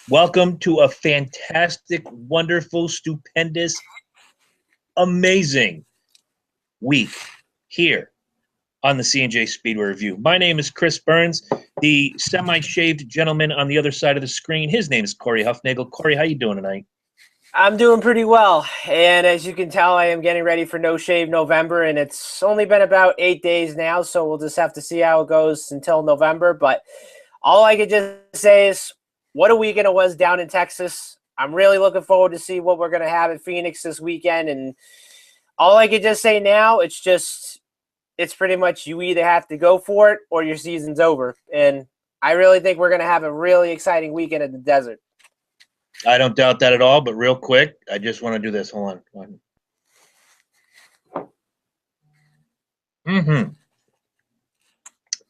Welcome to a fantastic, wonderful, stupendous, amazing week here on the C&J Speedway Review. My name is Chris Burns, the semi-shaved gentleman on the other side of the screen. His name is Corey Huffnagel. Corey, how you doing tonight? I'm doing pretty well, and as you can tell, I am getting ready for No Shave November, and it's only been about 8 days now, so we'll just have to see how it goes until November. But all I could just say is, what a weekend it was down in Texas. I'm really looking forward to see what we're going to have in Phoenix this weekend, and all I could just say now, it's pretty much you either have to go for it or your season's over, and I really think we're going to have a really exciting weekend in the desert. I don't doubt that at all, but real quick, I just want to do this. Hold on.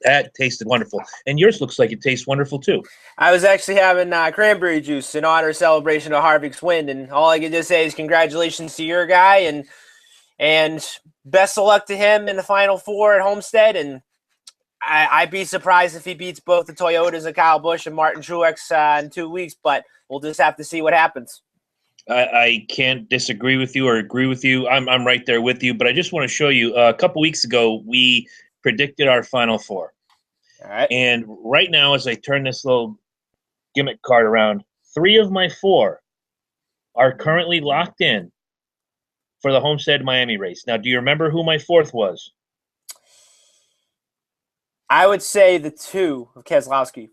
That tasted wonderful. And yours looks like it tastes wonderful, too. I was actually having cranberry juice in honor of celebration of Harvick's win, and all I can just say is congratulations to your guy, and best of luck to him in the Final Four at Homestead, and I'd be surprised if he beats both the Toyotas of Kyle Busch and Martin Truex in 2 weeks, but we'll just have to see what happens. I can't disagree with you or agree with you. I'm right there with you, but I just want to show you a couple weeks ago we predicted our Final Four. All right. And right now, as I turn this little gimmick card around, 3 of my 4 are currently locked in for the Homestead Miami race. Now, do you remember who my 4th was? I would say the 2 of Keselowski.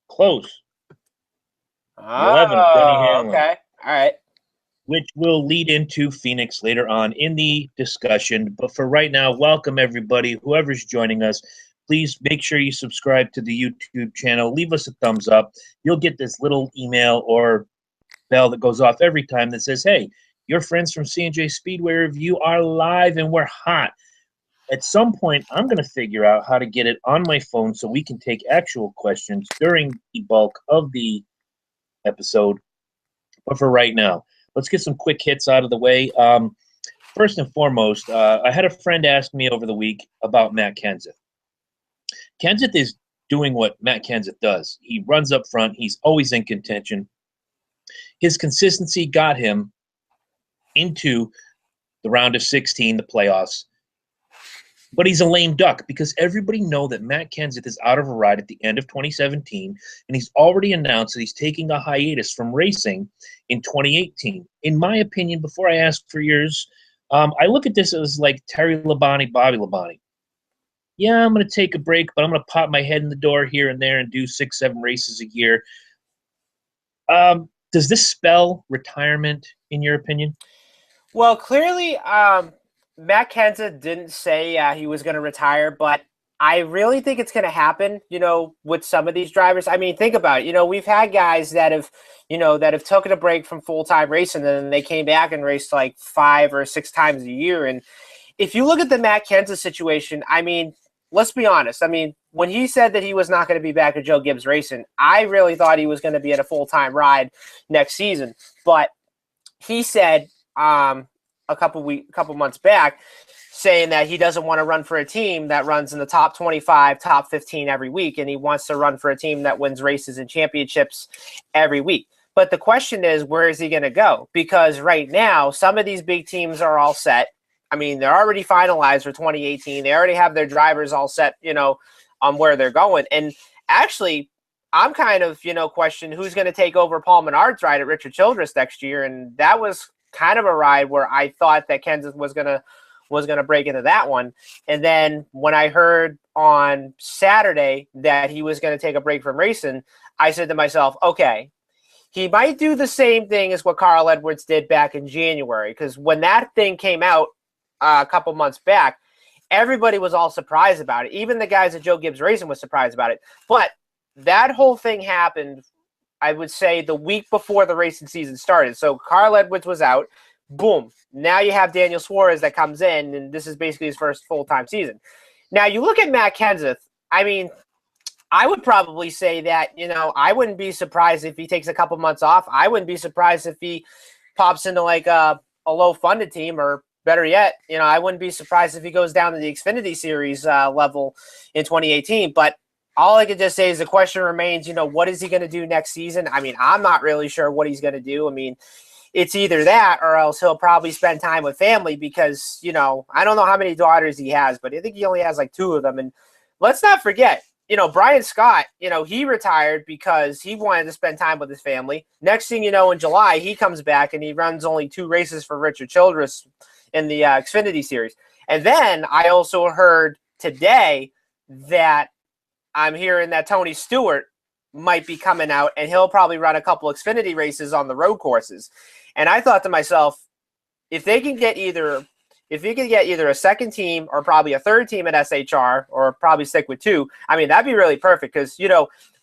Close. The 11 of Denny Hamlin. Okay. All right. Which will lead into Phoenix later on in the discussion. But for right now, welcome everybody, whoever's joining us. Please make sure you subscribe to the YouTube channel. Leave us a thumbs up. You'll get this little email or bell that goes off every time that says, hey, your friends from C&J Speedway Review are live and we're hot. At some point, I'm going to figure out how to get it on my phone so we can take actual questions during the bulk of the episode. But for right now, let's get some quick hits out of the way. First and foremost, I had a friend ask me over the week about Matt Kenseth. Kenseth is doing what Matt Kenseth does. He runs up front. He's always in contention. His consistency got him into the round of 16, the playoffs. But he's a lame duck because everybody knows that Matt Kenseth is out of a ride at the end of 2017, and he's already announced that he's taking a hiatus from racing in 2018. In my opinion, before I ask for yours, I look at this as like Terry Labonte, Bobby Labonte. Yeah, I'm going to take a break, but I'm going to pop my head in the door here and there and do 6-7 races a year. Does this spell retirement, in your opinion? Well, clearly, Matt Kenseth didn't say he was going to retire, but I really think it's going to happen, with some of these drivers. I mean, think about it. We've had guys that have taken a break from full-time racing, and then they came back and raced like 5 or 6 times a year. And if you look at the Matt Kenseth situation, I mean, let's be honest. I mean, when he said that he was not going to be back at Joe Gibbs Racing, I really thought he was going to be at a full-time ride next season. But he said a couple months back, saying that he doesn't want to run for a team that runs in the top 25, top 15 every week, and he wants to run for a team that wins races and championships every week. But the question is, where is he going to go? Because right now, some of these big teams are all set. I mean, they're already finalized for 2018. They already have their drivers all set, on where they're going. And actually, I'm kind of, questioning who's going to take over Paul Menard's ride at Richard Childress next year, and that was kind of a ride where I thought that Kenseth was gonna break into that one. And then when I heard on Saturday that he was gonna take a break from racing, I said to myself, okay, he might do the same thing as what Carl Edwards did back in January, because when that thing came out a couple months back, everybody was all surprised about it. Even the guys at Joe Gibbs Racing was surprised about it. But that whole thing happened, I would say, the week before the racing season started. So Carl Edwards was out. Boom. Now you have Daniel Suarez that comes in, and this is basically his first full-time season. Now you look at Matt Kenseth. I mean, I would probably say that, I wouldn't be surprised if he takes a couple months off. I wouldn't be surprised if he pops into like a low-funded team, or better yet, I wouldn't be surprised if he goes down to the Xfinity Series level in 2018. But all I could just say is the question remains, what is he going to do next season? I mean, I'm not really sure what he's going to do. I mean, it's either that or else he'll probably spend time with family because, I don't know how many daughters he has, but I think he only has like 2 of them. And let's not forget, Brian Scott, he retired because he wanted to spend time with his family. Next thing you know, in July, he comes back and he runs only 2 races for Richard Childress in the Xfinity Series. And then I also heard today that I'm hearing that Tony Stewart might be coming out and he'll probably run a couple Xfinity races on the road courses. And I thought to myself, if you can get either a second team or probably a third team at SHR or probably stick with 2, I mean, that'd be really perfect because,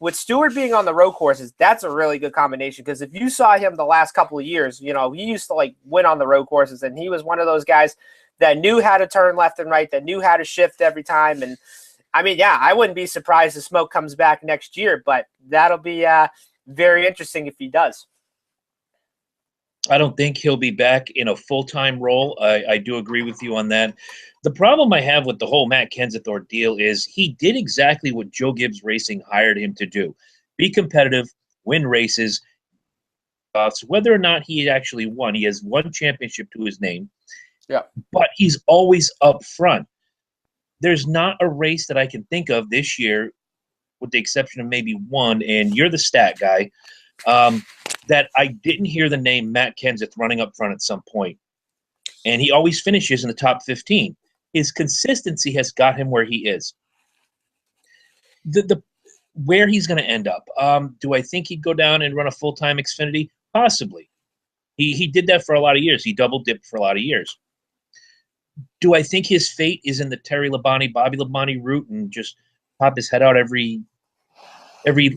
with Stewart being on the road courses, that's a really good combination because if you saw him the last couple of years, he used to like win on the road courses and he was one of those guys that knew how to turn left and right, that knew how to shift every time. And I mean, yeah, I wouldn't be surprised if Smoke comes back next year, but that'll be very interesting if he does. I don't think he'll be back in a full-time role. I do agree with you on that. The problem I have with the whole Matt Kenseth ordeal is he did exactly what Joe Gibbs Racing hired him to do. Be competitive, win races. Whether or not he actually won, he has 1 championship to his name. Yeah. But he's always up front. There's not a race that I can think of this year, with the exception of maybe 1, and you're the stat guy, that I didn't hear the name Matt Kenseth running up front at some point. And he always finishes in the top 15. His consistency has got him where he is. Where he's going to end up, do I think he'd go down and run a full-time Xfinity? Possibly. He did that for a lot of years. He double-dipped for a lot of years. Do I think his fate is in the Terry Labonte, Bobby Labonte route and just pop his head out every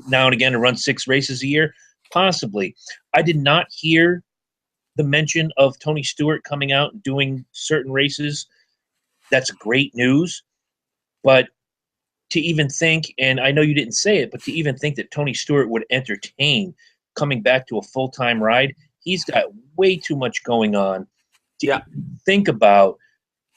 now and again to run 6 races a year? Possibly. I did not hear the mention of Tony Stewart coming out and doing certain races. That's great news. But to even think, and I know you didn't say it, but to even think that Tony Stewart would entertain coming back to a full-time ride, he's got way too much going on to think about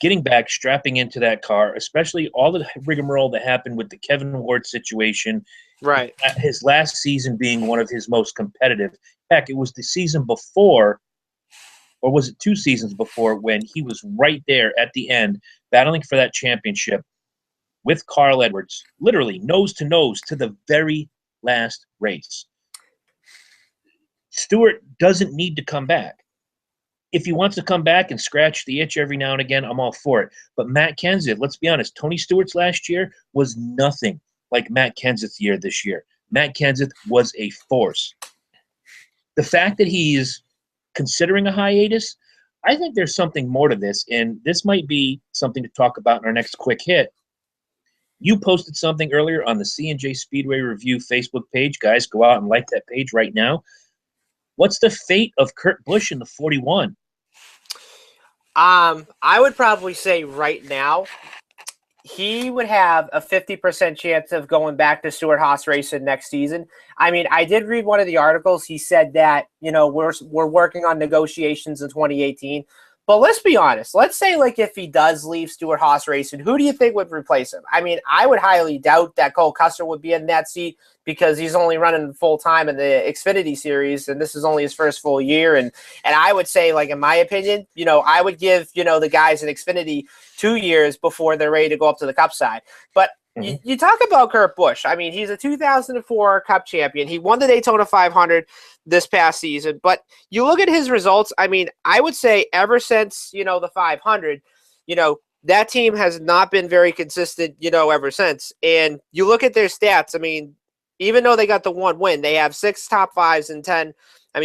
getting back, strapping into that car, especially all the rigmarole that happened with the Kevin Ward situation. Right. His last season being one of his most competitive. Heck, it was the season before, or was it 2 seasons before, when he was right there at the end battling for that championship with Carl Edwards, literally nose to nose to the very last race. Stewart doesn't need to come back. If he wants to come back and scratch the itch every now and again, I'm all for it. But Matt Kenseth, let's be honest, Tony Stewart's last year was nothing like Matt Kenseth's year this year. Matt Kenseth was a force. The fact that he's considering a hiatus, I think there's something more to this, and this might be something to talk about in our next quick hit. You posted something earlier on the C&J Speedway Review Facebook page. Guys, go out and like that page right now. What's the fate of Kurt Busch in the 41? I would probably say right now he would have a 50% chance of going back to Stewart-Haas racing next season. I mean, I did read one of the articles. He said that, we're working on negotiations in 2018. But let's be honest. Let's say, if he does leave Stewart-Haas racing, who do you think would replace him? I mean, I would highly doubt that Cole Custer would be in that seat because he's only running full-time in the Xfinity Series, and this is only his first full year. And I would say, in my opinion, I would give, the guys in Xfinity 2 years before they're ready to go up to the Cup side. But you talk about Kurt Busch. I mean, he's a 2004 Cup champion. He won the Daytona 500 this past season. But you look at his results, I mean, I would say ever since, the 500, that team has not been very consistent, ever since. And you look at their stats, I mean, even though they got the 1 win, they have 6 top 5s and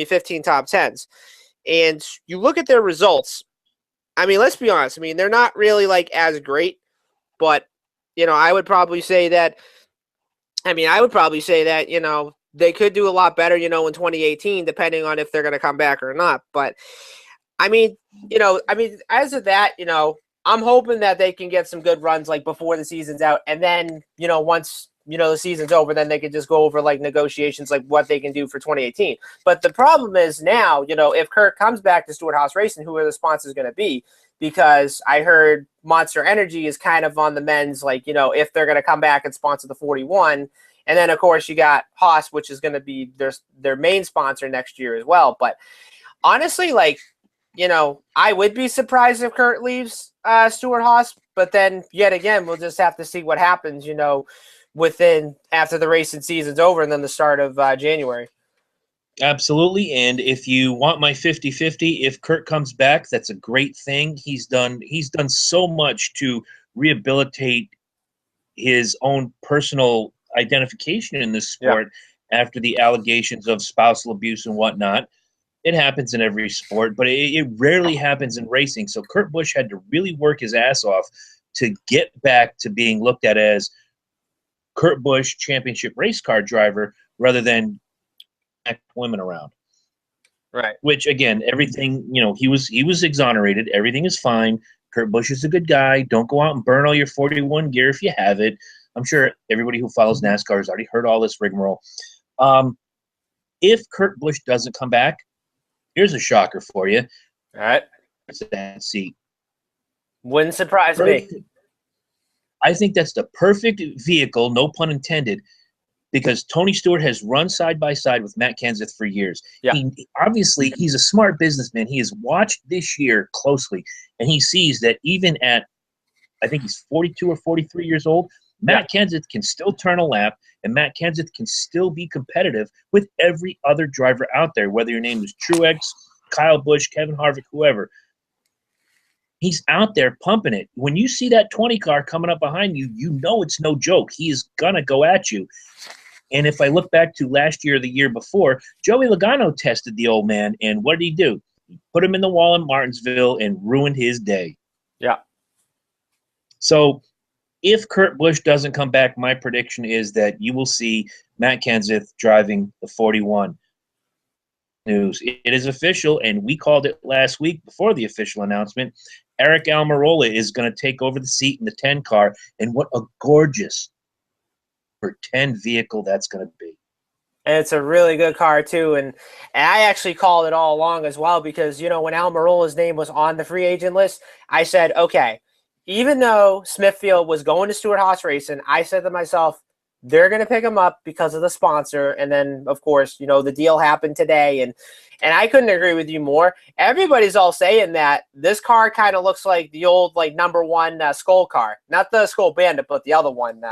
15 top 10s. And you look at their results, I mean, let's be honest. I mean, they're not really as great, but I would probably say that, they could do a lot better, in 2018, depending on if they're going to come back or not. But as of that, I'm hoping that they can get some good runs before the season's out. And then, once, the season's over, then they could just go over negotiations, what they can do for 2018. But the problem is now, if Kurt comes back to Stewart-Haas Racing, who are the sponsors going to be? because I heard Monster Energy is kind of on the men's, like, you know, if they're going to come back and sponsor the 41. And then, of course, you got Haas, which is going to be their main sponsor next year as well. But honestly, like, you know, I would be surprised if Kurt leaves Stuart Haas. But then, yet again, we'll just have to see what happens, you know, after the racing season's over and then the start of January. Absolutely. And if you want my 50-50, if Kurt comes back, that's a great thing. He's done so much to rehabilitate his own personal identification in this sport after the allegations of spousal abuse and whatnot. It happens in every sport, but it rarely happens in racing. So Kurt Busch had to really work his ass off to get back to being looked at as Kurt Busch championship race car driver rather than women around. Right. Which, again, everything, you know, he was exonerated. Everything is fine. Kurt Busch is a good guy. Don't go out and burn all your 41 gear if you have it. I'm sure everybody who follows NASCAR has already heard all this rigmarole. If Kurt Busch doesn't come back, here's a shocker for you. All right. That seat. Wouldn't surprise me. I think that's the perfect vehicle, no pun intended, because Tony Stewart has run side by side with Matt Kenseth for years. Yeah. Obviously, he's a smart businessman. He has watched this year closely, and he sees that even at, I think he's 42 or 43 years old, Matt Kenseth can still turn a lap, and Matt Kenseth can still be competitive with every other driver out there, whether your name is Truex, Kyle Busch, Kevin Harvick, whoever. He's out there pumping it. When you see that 20 car coming up behind you, you know it's no joke. He is going to go at you. And if I look back to last year or the year before, Joey Logano tested the old man, and what did he do? He put him in the wall in Martinsville and ruined his day. Yeah. So if Kurt Busch doesn't come back, my prediction is that you will see Matt Kenseth driving the 41. News. It is official, and we called it last week before the official announcement. Eric Almirola is going to take over the seat in the 10 car, and what a gorgeous for 10 vehicle that's going to be. And it's a really good car too, and I actually called it all along as well because, you know, when Almirola's name was on the free agent list, I said, okay, even though Smithfield was going to Stewart Haas Racing, I said to myself, they're going to pick him up because of the sponsor. And then, of course, you know, the deal happened today. And I couldn't agree with you more. Everybody's all saying that this car kind of looks like the old, like, #1 Skull car. Not the Skull Bandit, but the other one,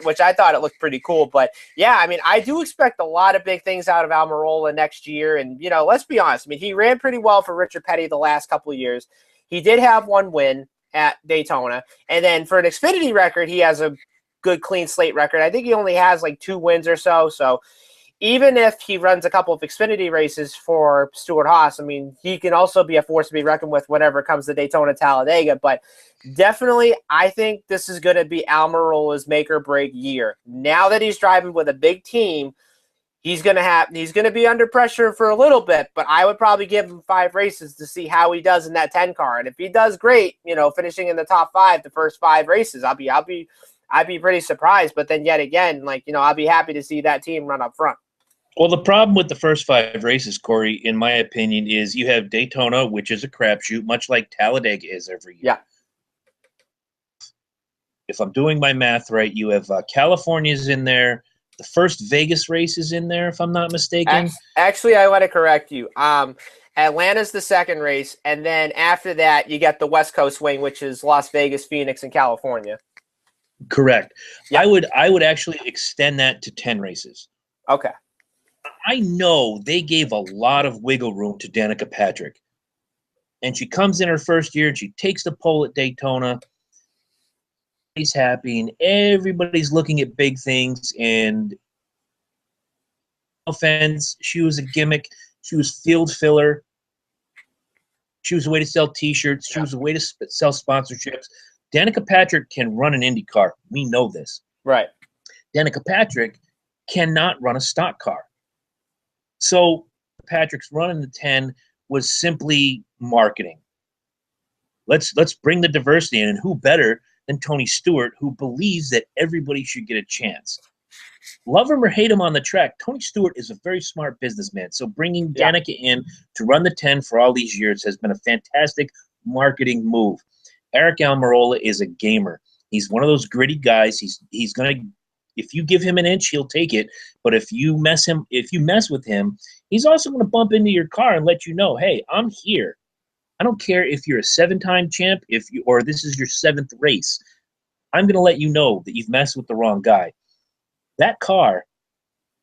which I thought it looked pretty cool. But, yeah, I mean, I do expect a lot of big things out of Almirola next year. And, you know, let's be honest. I mean, he ran pretty well for Richard Petty the last couple of years. He did have one win at Daytona. And then for an Xfinity record, he has a good clean slate record. I think he only has like 2 wins or so. So even if he runs a couple of Xfinity races for Stewart Haas, I mean, he can also be a force to be reckoned with whenever it comes to Daytona Talladega. But definitely, I think this is going to be Almirola's make or break year. Now that he's driving with a big team, he's going to be under pressure for a little bit, but I would probably give him 5 races to see how he does in that 10 car. And if he does great, you know, finishing in the top 5 the first 5 races, I'd be pretty surprised. But then yet again, like, you know, I'll be happy to see that team run up front. Well, the problem with the first 5 races, Corey, in my opinion, is you have Daytona, which is a crapshoot, much like Talladega is every year. Yeah. If I'm doing my math right, you have California's in there. The first Vegas race is in there, if I'm not mistaken. Actually, I want to correct you. Atlanta's the second race, and then after that, you get the West Coast swing, which is Las Vegas, Phoenix, and California. Correct. Yeah. I would actually extend that to 10 races. Okay. I know they gave a lot of wiggle room to Danica Patrick. And she comes in her first year and she takes the pole at Daytona. He's happy and everybody's looking at big things, and no offense, she was a gimmick. She was field filler. She was a way to sell T-shirts. She was a way to sell sponsorships. Danica Patrick can run an Indy car. We know this. Right. Danica Patrick cannot run a stock car. So Patrick's running the 10 was simply marketing. Let's bring the diversity in, and who better than Tony Stewart, who believes that everybody should get a chance. Love him or hate him on the track, Tony Stewart is a very smart businessman. So bringing Danica in to run the 10 for all these years has been a fantastic marketing move. Eric Almirola is a gamer. He's one of those gritty guys. He's gonna, if you give him an inch, he'll take it. But if you mess with him, he's also gonna bump into your car and let you know, hey, I'm here. I don't care if you're a 7-time champ, or this is your 7th race. I'm gonna let you know that you've messed with the wrong guy. That car,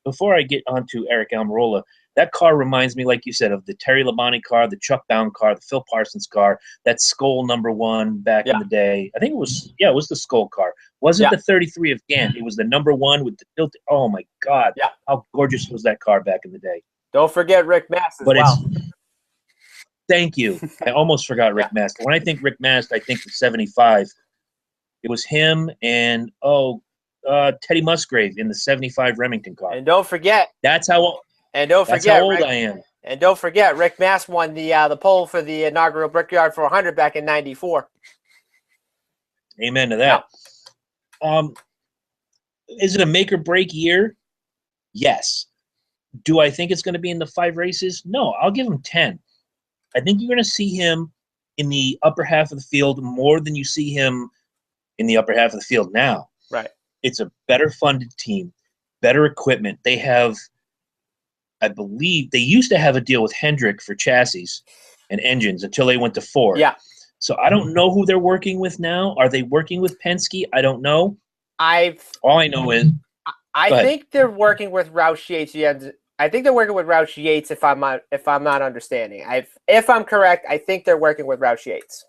before I get onto Eric Almirola, that car reminds me, like you said, of the Terry Labonte car, the Chuck Bound car, the Phil Parsons car, that Skoal #1 back in the day. I think it was the Skoal car. Wasn't the 33 of Gant. It was the #1 with the tilt. Oh, my God. Yeah. How gorgeous was that car back in the day? Don't forget Rick Mast as well. Thank you. I almost forgot Rick Mast. When I think Rick Mast, I think the 75. It was him and, Teddy Musgrave in the 75 Remington car. And don't forget. That's how old I am. And don't forget, Rick Mast won the pole for the inaugural Brickyard 400 back in '94. Amen to that. Yeah. Is it a make or break year? Yes. Do I think it's going to be in the 5 races? No, I'll give him 10. I think you're going to see him in the upper half of the field more than you see him in the upper half of the field now. Right. It's a better funded team, better equipment. They have, I believe, they used to have a deal with Hendrick for chassis and engines until they went to Ford. Yeah. So I don't know who they're working with now. Are they working with Penske? I don't know. All I know is I think they're working with Roush Yates. I think they're working with Roush Yates. If I'm not understanding, if I'm correct, I think they're working with Roush Yates.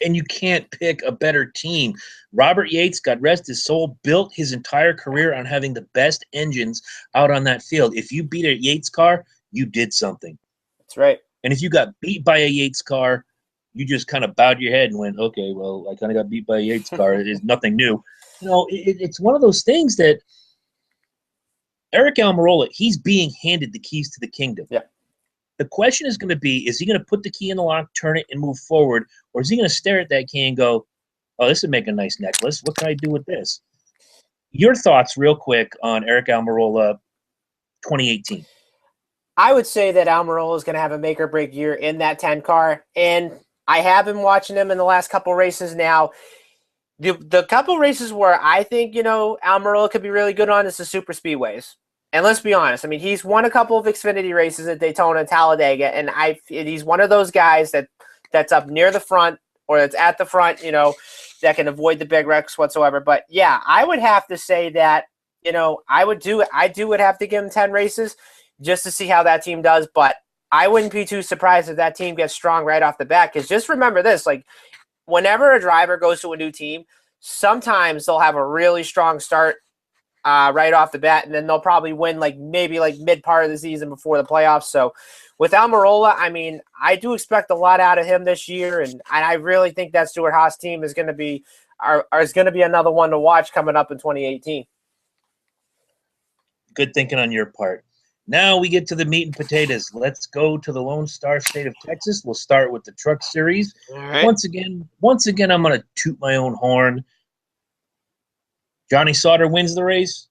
And you can't pick a better team. Robert Yates, God rest his soul, built his entire career on having the best engines out on that field. If you beat a Yates car, you did something. That's right. And if you got beat by a Yates car, you just kind of bowed your head and went, okay, well, I kind of got beat by a Yates car. It is nothing new. You know, it's one of those things that Eric Almirola, he's being handed the keys to the kingdom. Yeah. The question is going to be, is he going to put the key in the lock, turn it, and move forward, or is he going to stare at that key and go, oh, this would make a nice necklace. What can I do with this? Your thoughts real quick on Eric Almirola 2018. I would say that Almirola is going to have a make-or-break year in that 10 car, and I have been watching him in the last couple races now. The couple races where I think, Almirola could be really good on is the super speedways. And let's be honest, I mean, he's won a couple of Xfinity races at Daytona and Talladega, and he's one of those guys that's up near the front or that's at the front, that can avoid the big wrecks whatsoever. But yeah, I would have to say that, I would have to give him 10 races just to see how that team does. But I wouldn't be too surprised if that team gets strong right off the bat. Because just remember this, like, whenever a driver goes to a new team, sometimes they'll have a really strong start right off the bat, and then they'll probably win maybe mid part of the season before the playoffs. So with Almirola, I mean, I do expect a lot out of him this year, and I really think that Stewart Haas team is going to be another one to watch coming up in 2018. Good thinking on your part. Now we get to the meat and potatoes. Let's go to the Lone Star State of Texas. We'll start with the Truck Series. All right. Once again, I'm going to toot my own horn. Johnny Sauter wins the race.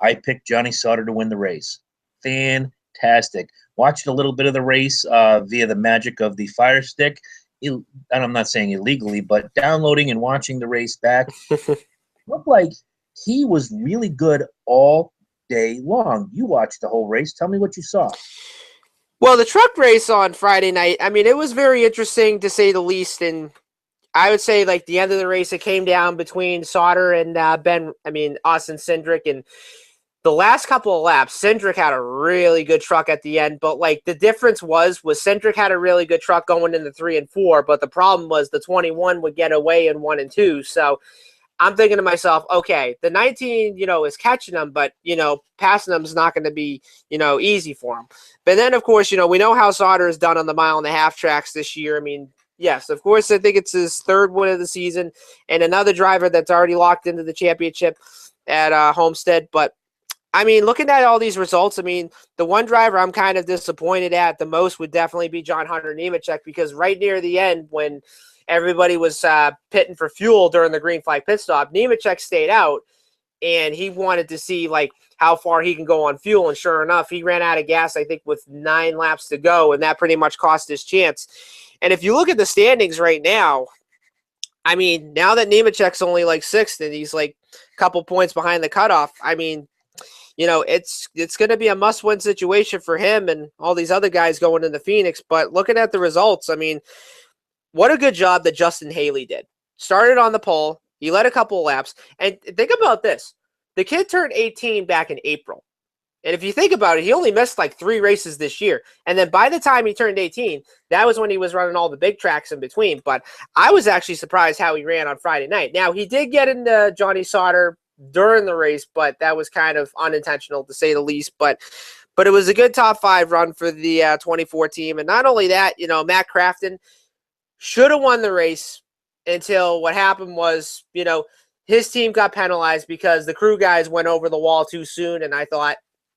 I picked Johnny Sauter to win the race. Fantastic. Watched a little bit of the race via the magic of the Fire Stick. And I'm not saying illegally, but downloading and watching the race back. Looked like he was really good all day long. You watched the whole race. Tell me what you saw. Well, the truck race on Friday night, I mean, it was very interesting to say the least. And I would say, the end of the race, it came down between Sauter and Austin Cindric. And the last couple of laps, Cindric had a really good truck at the end. But, the difference was Cindric had a really good truck going into 3 and 4. But the problem was the 21 would get away in 1 and 2. So I'm thinking to myself, okay, the 19, is catching them, but, passing them is not going to be, easy for him. But then, of course, we know how Sauter has done on the 1.5 mile tracks this year. I mean, yes, of course, I think it's his 3rd win of the season and another driver that's already locked into the championship at Homestead. But, I mean, looking at all these results, I mean, the one driver I'm kind of disappointed at the most would definitely be John Hunter Nemechek, because right near the end when everybody was pitting for fuel during the green flag pit stop, Nemechek stayed out. and he wanted to see like how far he can go on fuel. And sure enough, he ran out of gas, I think, with 9 laps to go, and that pretty much cost his chance. And if you look at the standings right now, I mean, now that Nemechek's only like 6th and he's like a couple points behind the cutoff, I mean, you know, it's going to be a must-win situation for him and all these other guys going into Phoenix. But looking at the results, I mean, what a good job that Justin Haley did. Started on the pole. He led a couple of laps. And think about this. The kid turned 18 back in April. And if you think about it, he only missed like 3 races this year. And then by the time he turned 18, that was when he was running all the big tracks in between. But I was actually surprised how he ran on Friday night. Now, he did get into Johnny Sauter during the race, but that was kind of unintentional to say the least. But it was a good top 5 run for the 24 team. And not only that, you know, Matt Crafton should have won the race until what happened was, you know, his team got penalized because the crew guys went over the wall too soon. And I thought,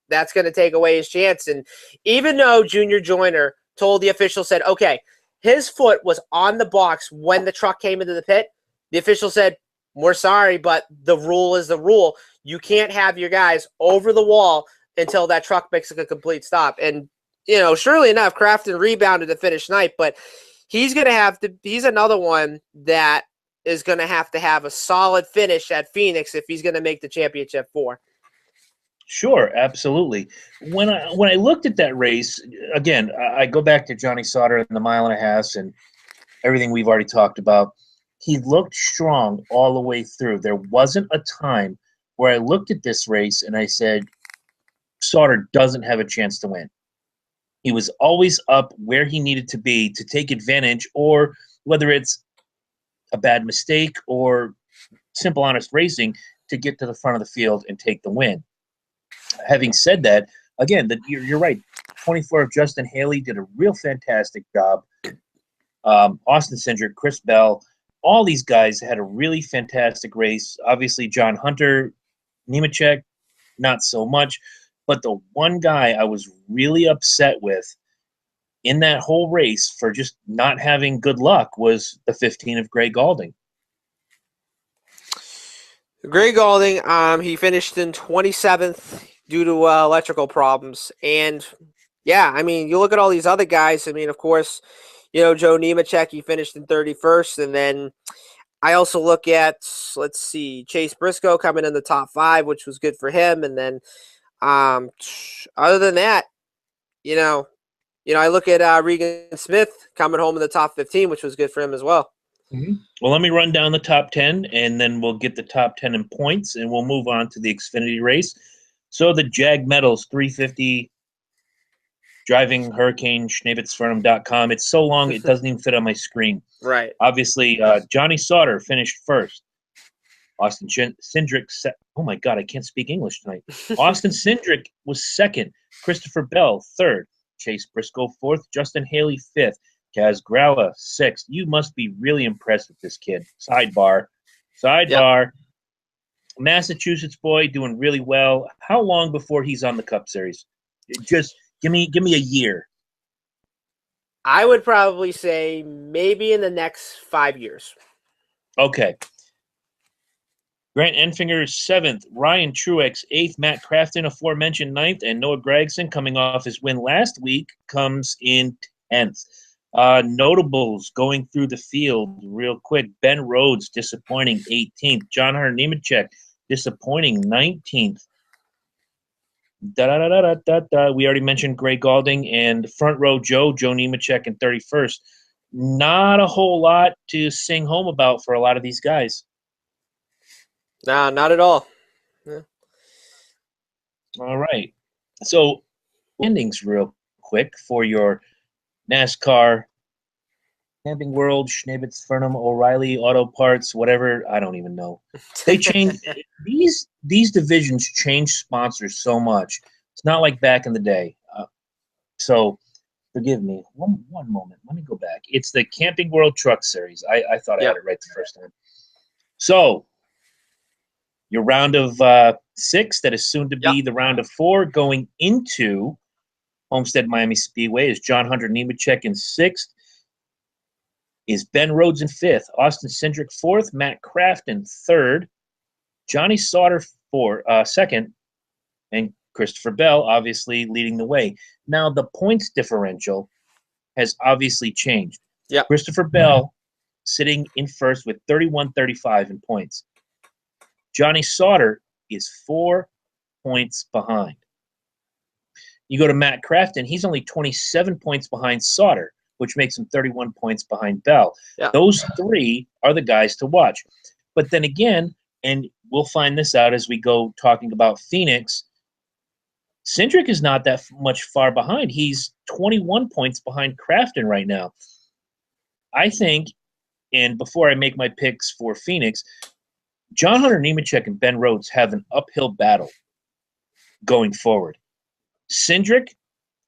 that's going to take away his chance. And even though Junior Joyner told the official, said, okay, his foot was on the box when the truck came into the pit, the official said, we're sorry, but the rule is the rule. You can't have your guys over the wall until that truck makes a complete stop. And, you know, surely enough, Crafton rebounded to finish ninth, but he's going to have to – he's another one that is going to have a solid finish at Phoenix if he's going to make the championship 4. Sure, absolutely. When I looked at that race, again, I go back to Johnny Sauter and the 1.5 miles and everything we've already talked about. He looked strong all the way through. There wasn't a time where I looked at this race and I said, Sauter doesn't have a chance to win. He was always up where he needed to be to take advantage, or whether it's a bad mistake or simple, honest racing, to get to the front of the field and take the win. Having said that, again, you're right. 24 of Justin Haley did a real fantastic job. Austin Cindric, Chris Bell, all these guys had a really fantastic race. Obviously, John Hunter, Nemechek, not so much. But the one guy I was really upset with in that whole race for just not having good luck was the 15 of Gray Galding. Gray Galding, he finished in 27th due to electrical problems. And, yeah, I mean, you look at all these other guys. I mean, of course, you know, Joe Nemechek, he finished in 31st. And then I also look at, let's see, Chase Briscoe coming in the top 5, which was good for him. And then other than that, you know, I look at Regan Smith coming home in the top 15, which was good for him as well. Mm-hmm. Well, let me run down the top 10, and then we'll get the top 10 in points, and we'll move on to the Xfinity race. So the Jag Metals 350 driving Hurricane Schneebitzfernum.com. It's so long it doesn't even fit on my screen. Right. Obviously, Johnny Sauter finished first. Austin Cindric, oh my God, I can't speak English tonight. Austin Cindric was second. Christopher Bell, third. Chase Briscoe, fourth. Justin Haley, fifth. Kaz Gralla, sixth. You must be really impressed with this kid. Sidebar. Yep. Massachusetts boy doing really well. How long before he's on the Cup Series? Just give me a year. I would probably say maybe in the next 5 years. Okay. Grant Enfinger, 7th. Ryan Truex, 8th. Matt Crafton, aforementioned, 9th. And Noah Gragson, coming off his win last week, comes in 10th. Notables going through the field real quick. Ben Rhodes, disappointing, 18th. John Hunter Nemechek, disappointing, 19th. We already mentioned Gray Galding. And front row Joe Nemechek in 31st. Not a whole lot to sing home about for a lot of these guys. No, not at all. Yeah. All right. So, endings real quick for your NASCAR, Camping World, Schneebitz-Fernum, O'Reilly, Auto Parts, whatever. I don't even know. They changed these divisions change sponsors so much. It's not like back in the day. So, forgive me. One moment. Let me go back. It's the Camping World Truck Series. I thought I had it right the first time. So, your round of 6, that is soon to be the round of 4, going into Homestead Miami Speedway, is John Hunter Nemechek in 6th, is Ben Rhodes in 5th, Austin Cindric 4th, Matt Crafton 3rd, Johnny Sauter for second, and Christopher Bell obviously leading the way. Now the points differential has obviously changed. Yep. Christopher Bell sitting in first with 31-35 in points. Johnny Sauter is 4 points behind. You go to Matt Crafton, he's only 27 points behind Sauter, which makes him 31 points behind Bell. Yep. Those three are the guys to watch. But then again, and we'll find this out as we go talking about Phoenix, Cindric is not that much far behind. He's 21 points behind Crafton right now. I think, and before I make my picks for Phoenix, John Hunter Nemechek and Ben Rhodes have an uphill battle going forward. Cindric,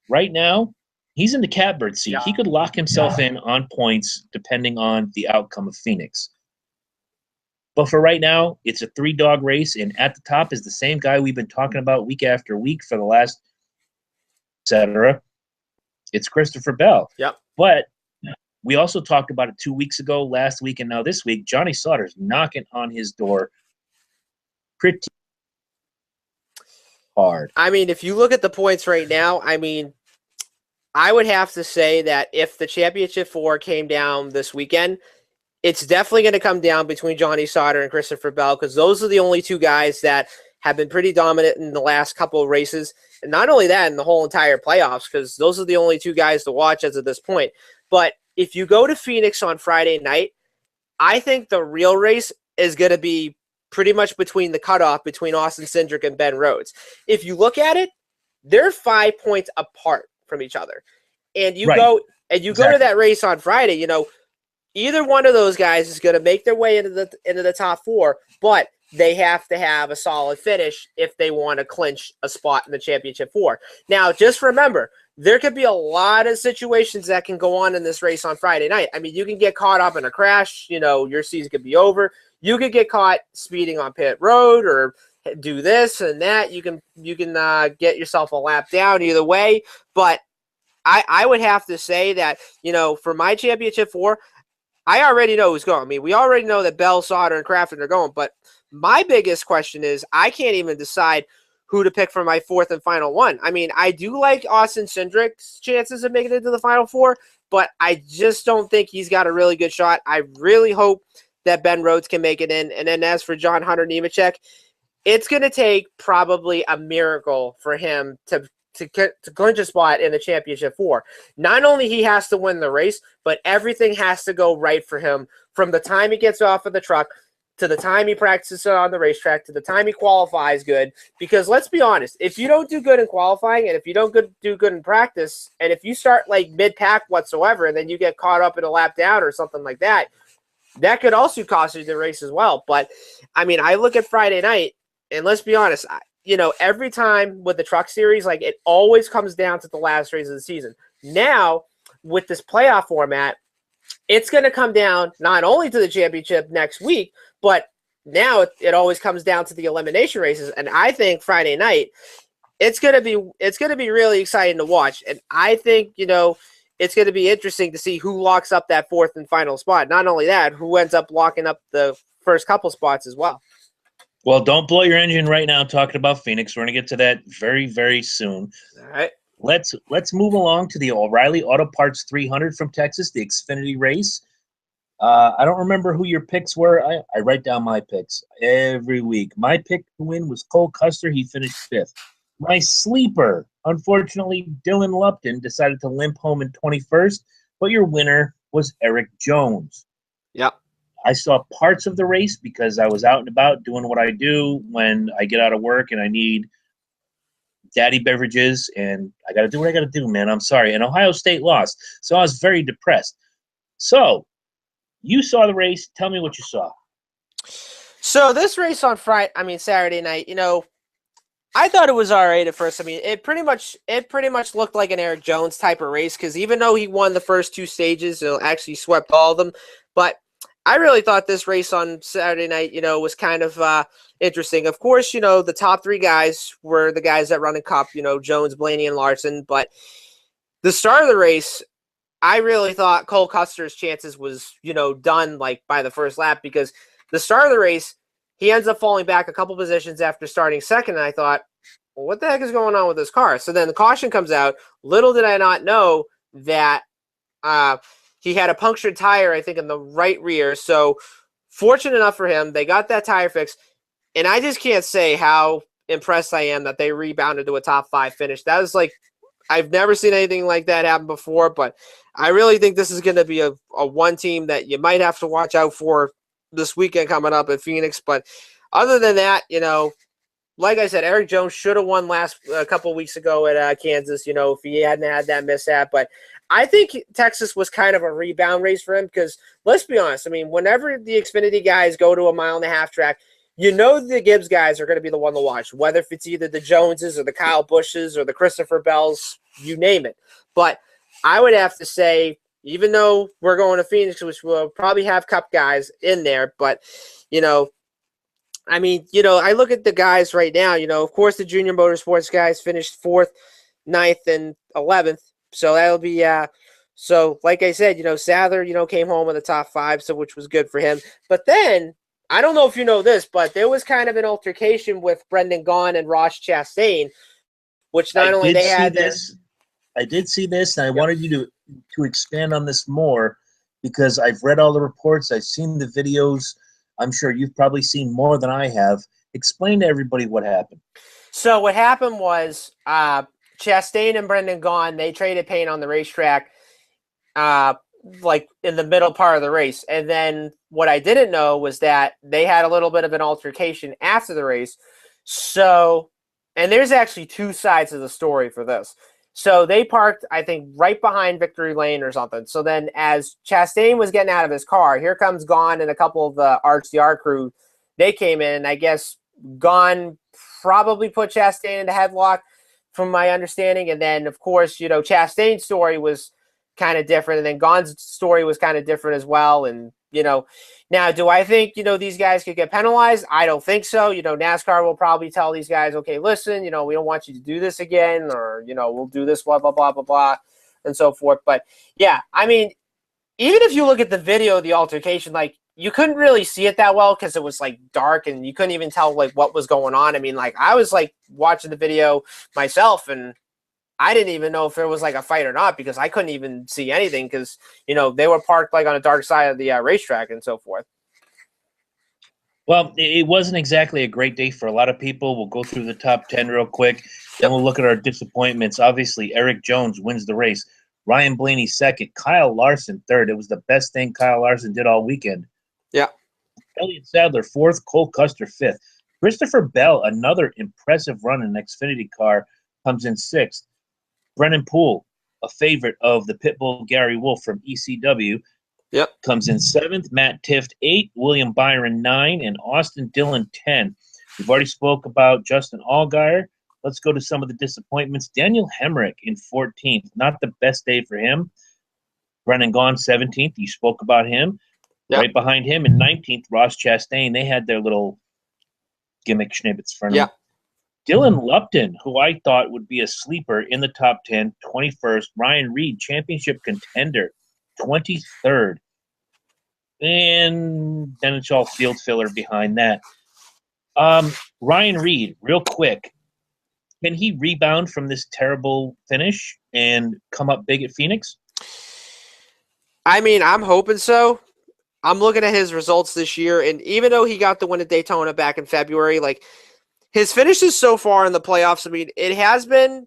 right now, he's in the catbird seat. He could lock himself in on points depending on the outcome of Phoenix. But for right now, it's a 3-dog race, and at the top is the same guy we've been talking about week after week for the last, etc. It's Christopher Bell. Yep. But we also talked about it 2 weeks ago, last week, and now this week. Johnny Sauter's knocking on his door pretty hard. I mean, if you look at the points right now, I mean, I would have to say that if the Championship 4 came down this weekend, it's definitely going to come down between Johnny Sauter and Christopher Bell, because those are the only two guys that have been pretty dominant in the last couple of races. And not only that, in the whole entire playoffs, because those are the only two guys to watch as of this point. But if you go to Phoenix on Friday night, I think the real race is going to be pretty much between the cutoff between Austin Cindric and Ben Rhodes. If you look at it, they're 5 points apart from each other. And you go to that race on Friday, you know, either one of those guys is going to make their way into the top 4, but they have to have a solid finish if they want to clinch a spot in the Championship 4. Now, just remember, there could be a lot of situations that can go on in this race on Friday night. I mean, you can get caught up in a crash, you know, your season could be over. You could get caught speeding on pit road or do this and that. You can get yourself a lap down either way. But I would have to say that, you know, for my Championship 4, I already know who's going. I mean, we already know that Bell, Sauter, and Crafton are going. But my biggest question is I can't even decide who to pick for my 4th and final one. I mean, I do like Austin Cindric's chances of making it into the Final 4, but I just don't think he's got a really good shot. I really hope that Ben Rhodes can make it in. And then as for John Hunter Nemechek, it's going to take probably a miracle for him to clinch a spot in the Championship 4. Not only he has to win the race, but everything has to go right for him from the time he gets off of the truck to the time he practices on the racetrack to the time he qualifies good. Because let's be honest, if you don't do good in qualifying and if you don't do good in practice, and if you start like mid-pack whatsoever and then you get caught up in a lap down or something like that, that could also cost you the race as well. But, I mean, I look at Friday night, and let's be honest, you know, every time with the truck series, like it always comes down to the last race of the season. Now, with this playoff format, it's going to come down not only to the championship next week, but now it always comes down to the elimination races. And I think Friday night, it's going to be really exciting to watch. And I think, you know, it's going to be interesting to see who locks up that 4th and final spot. Not only that, who ends up locking up the first couple spots as well. Well, don't blow your engine right now talking about Phoenix. We're going to get to that very, very soon. All right. Let's move along to the O'Reilly Auto Parts 300 from Texas, the Xfinity race. I don't remember who your picks were. I write down my picks every week. My pick to win was Cole Custer. He finished 5th. My sleeper, unfortunately, Dylan Lupton decided to limp home in 21st, but your winner was Eric Jones. Yep. I saw parts of the race because I was out and about doing what I do when I get out of work and I need daddy beverages, and I got to do what I got to do, man. I'm sorry. And Ohio State lost, so I was very depressed. So you saw the race. Tell me what you saw. So this race on Saturday night, you know, I thought it was all right at first. I mean, it pretty much looked like an Eric Jones type of race because even though he won the first 2 stages, it actually swept all of them. But I really thought this race on Saturday night, you know, was kind of interesting. Of course, you know, the top 3 guys were the guys that run in Cup, you know, Jones, Blaney, and Larson. But the start of the race, I really thought Cole Custer's chances was, you know, done like by the first lap because the start of the race, he ends up falling back a couple positions after starting second, and I thought, well, what the heck is going on with this car? So then the caution comes out. Little did I not know that he had a punctured tire, I think, in the right rear. So fortunate enough for him, they got that tire fixed. And I just can't say how impressed I am that they rebounded to a top 5 finish. That was like, I've never seen anything like that happen before, but I really think this is going to be a one team that you might have to watch out for this weekend coming up at Phoenix. But other than that, like I said, Eric Jones should have won a couple weeks ago at Kansas, if he hadn't had that mishap. But I think Texas was kind of a rebound race for him because, let's be honest, whenever the Xfinity guys go to a 1.5-mile track, the Gibbs guys are going to be the one to watch, whether if it's either the Joneses or the Kyle Bushes or the Christopher Bells, you name it. But I would have to say, even though we're going to Phoenix, which will probably have Cup guys in there, but, I look at the guys right now, of course, the Junior Motorsports guys finished 4th, 9th, and 11th. So that'll be, so like I said, Sadler, came home in the top 5, so which was good for him. But then, I don't know if you know this, but there was kind of an altercation with Brendan Gaughan and Ross Chastain, which not only they had this. I did see this, and I wanted you to expand on this more because I've read all the reports, I've seen the videos. I'm sure you've probably seen more than I have. Explain to everybody what happened. So what happened was Chastain and Brendan Gaughan, they traded paint on the racetrack like in the middle part of the race. And then what I didn't know was that they had a little bit of an altercation after the race. So, and there's actually 2 sides of the story for this. So they parked, I think, right behind Victory Lane or something. So then as Chastain was getting out of his car, here comes Gaughan and a couple of the RCR crew. They came in, and I guess Gaughan probably put Chastain in the headlock from my understanding. And then, of course, Chastain's story was kind of different. And then Gaughan's story was kind of different as well. And, now do I think, these guys could get penalized? I don't think so. NASCAR will probably tell these guys, okay, listen, we don't want you to do this again, or, we'll do this, blah, blah, blah, blah, blah, and so forth. But yeah, even if you look at the video of the altercation, like, you couldn't really see it that well because it was like dark and you couldn't even tell like what was going on. I was like watching the video myself and I didn't even know if there was like a fight or not because I couldn't even see anything because, they were parked like on a dark side of the racetrack and so forth. Well, it wasn't exactly a great day for a lot of people. We'll go through the top 10 real quick. Then we'll look at our disappointments. Obviously, Eric Jones wins the race. Ryan Blaney second. Kyle Larson third. It was the best thing Kyle Larson did all weekend. Yeah. Elliott Sadler fourth. Cole Custer fifth. Christopher Bell, another impressive run in an Xfinity car, comes in sixth. Brennan Poole, a favorite of the Pitbull Gary Wolf from ECW, comes in seventh. Matt Tifft, 8. William Byron, 9. And Austin Dillon, 10. We've already spoke about Justin Allgaier. Let's go to some of the disappointments. Daniel Hemrick in 14th. Not the best day for him. Brennan Gaughan, 17th. You spoke about him. Yep. Right behind him in 19th, Ross Chastain. They had their little gimmick schnibbits for him. Yeah. Dylan Lupton, who I thought would be a sleeper in the top 10, 21st. Ryan Reed, championship contender, 23rd. And then it's all field filler behind that. Ryan Reed, real quick, can he rebound from this terrible finish and come up big at Phoenix? I'm hoping so. I'm looking at his results this year, and even though he got the win at Daytona back in February, like, his finishes so far in the playoffs, it has been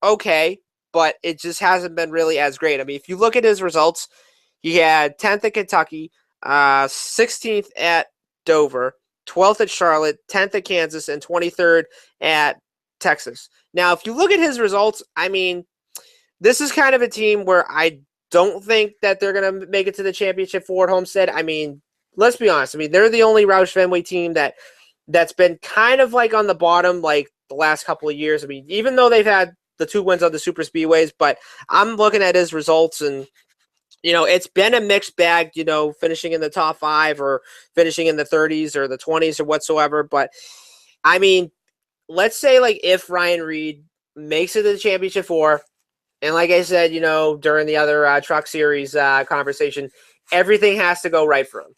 okay, but it just hasn't been really as great. If you look at his results, he had 10th at Kentucky, 16th at Dover, 12th at Charlotte, 10th at Kansas, and 23rd at Texas. Now, if you look at his results, this is kind of a team where I don't think that they're going to make it to the championship for at Homestead. Let's be honest. They're the only Roush Fenway team that's been kind of like on the bottom like the last couple of years. Even though they've had the 2 wins on the super speedways, but I'm looking at his results and, it's been a mixed bag, finishing in the top 5 or finishing in the 30s or the 20s or whatsoever. But let's say like if Ryan Reed makes it to the championship 4, and like I said, during the other truck series conversation, everything has to go right for him.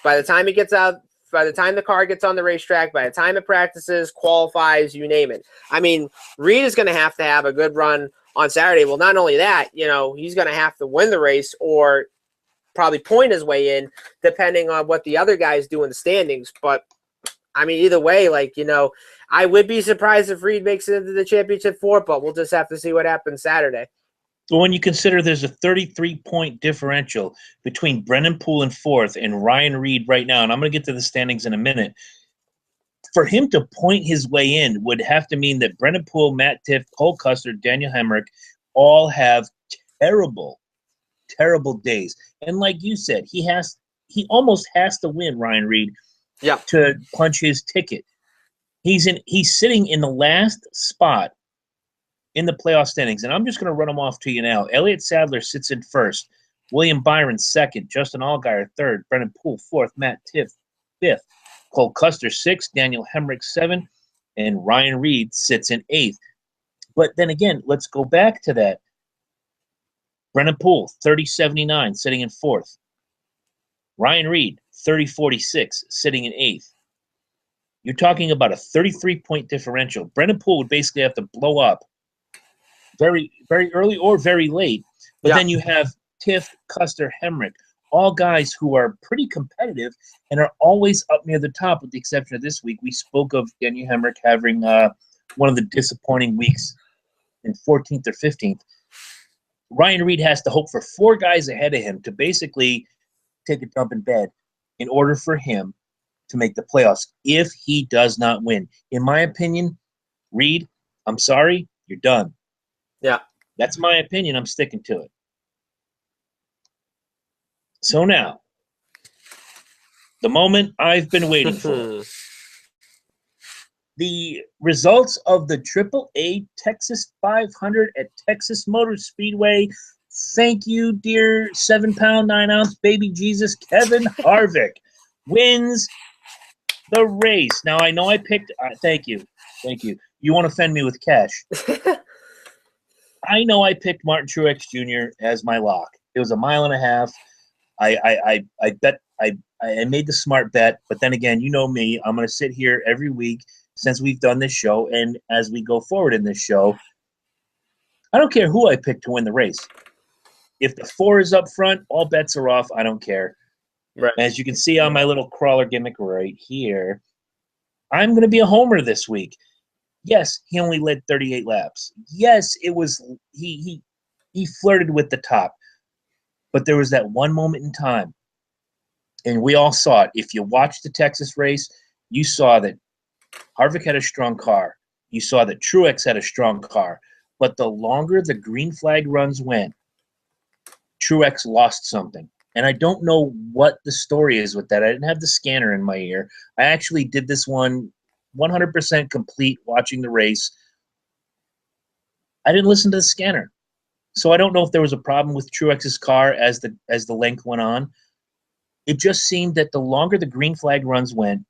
By the time he gets out by the time the car gets on the racetrack, by the time it practices, qualifies, you name it. I mean, Reed is going to have a good run on Saturday. Well, not only that, he's going to have to win the race or probably point his way in, depending on what the other guys do in the standings. But I mean, either way, I would be surprised if Reed makes it into the championship 4, but we'll just have to see what happens Saturday. Well, when you consider there's a 33-point differential between Brennan Poole in 4th and Ryan Reed right now, and I'm going to get to the standings in a minute, for him to point his way in would have to mean that Brennan Poole, Matt Tiff, Cole Custer, Daniel Hemrick all have terrible, terrible days. And like you said, he almost has to win, Ryan Reed, to punch his ticket. He's sitting in the last spot in the playoff standings, and I'm just going to run them off to you now. Elliott Sadler sits in 1st, William Byron 2nd, Justin Allgaier 3rd, Brennan Poole 4th, Matt Tiff 5th, Cole Custer 6th, Daniel Hemrick 7th, and Ryan Reed sits in 8th. But then again, let's go back to that. Brennan Poole 30-79, sitting in 4th. Ryan Reed 30-46, sitting in 8th. You're talking about a 33-point differential. Brennan Poole would basically have to blow up very, very early or very late. But then you have Tiff, Custer, Hemrick, all guys who are pretty competitive and are always up near the top, with the exception of this week. We spoke of Daniel Hemrick having one of the disappointing weeks in 14th or 15th. Ryan Reed has to hope for 4 guys ahead of him to basically take a dump in bed in order for him to make the playoffs if he does not win. In my opinion, Reed, I'm sorry, you're done. Yeah. That's my opinion. I'm sticking to it. So now, the moment I've been waiting for. The results of the AAA Texas 500 at Texas Motor Speedway. Thank you, dear 7-pound, 9-ounce baby Jesus. Kevin Harvick wins the race. Now, I know I picked thank you. You won't offend me with cash. I know I picked Martin Truex Jr. as my lock. It was a mile and a half. I bet I made the smart bet, but then again, you know me. I'm going to sit here every week since we've done this show, and as we go forward in this show, I don't care who I pick to win the race. If the 4 is up front, all bets are off. I don't care. Right. As you can see on my little crawler gimmick right here, I'm going to be a homer this week. Yes, he only led 38 laps. Yes, it was he flirted with the top. But there was that one moment in time, and we all saw it. If you watched the Texas race, you saw that Harvick had a strong car. You saw that Truex had a strong car. But the longer the green flag runs went, Truex lost something. And I don't know what the story is with that. I didn't have the scanner in my ear. I actually did this one 100% complete watching the race. I didn't listen to the scanner. So I don't know if there was a problem with Truex's car as the length went on. It just seemed that the longer the green flag runs went,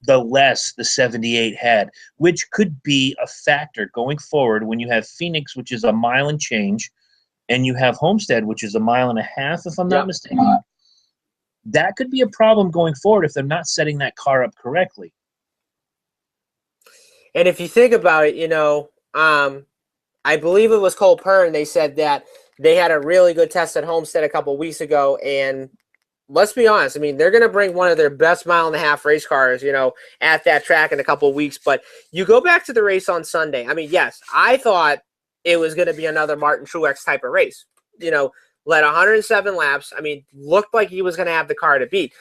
the less the 78 had, which could be a factor going forward when you have Phoenix, which is a mile and change, and you have Homestead, which is a mile and a half, if I'm not mistaken. That could be a problem going forward if they're not setting that car up correctly. And if you think about it, I believe it was Cole Pern. They said that they had a really good test at Homestead a couple weeks ago, and let's be honest. I mean, they're going to bring one of their best mile-and-a-half race cars, at that track in a couple of weeks. But you go back to the race on Sunday. I mean, yes, I thought it was going to be another Martin Truex type of race. Led 107 laps. I mean, looked like he was going to have the car to beat.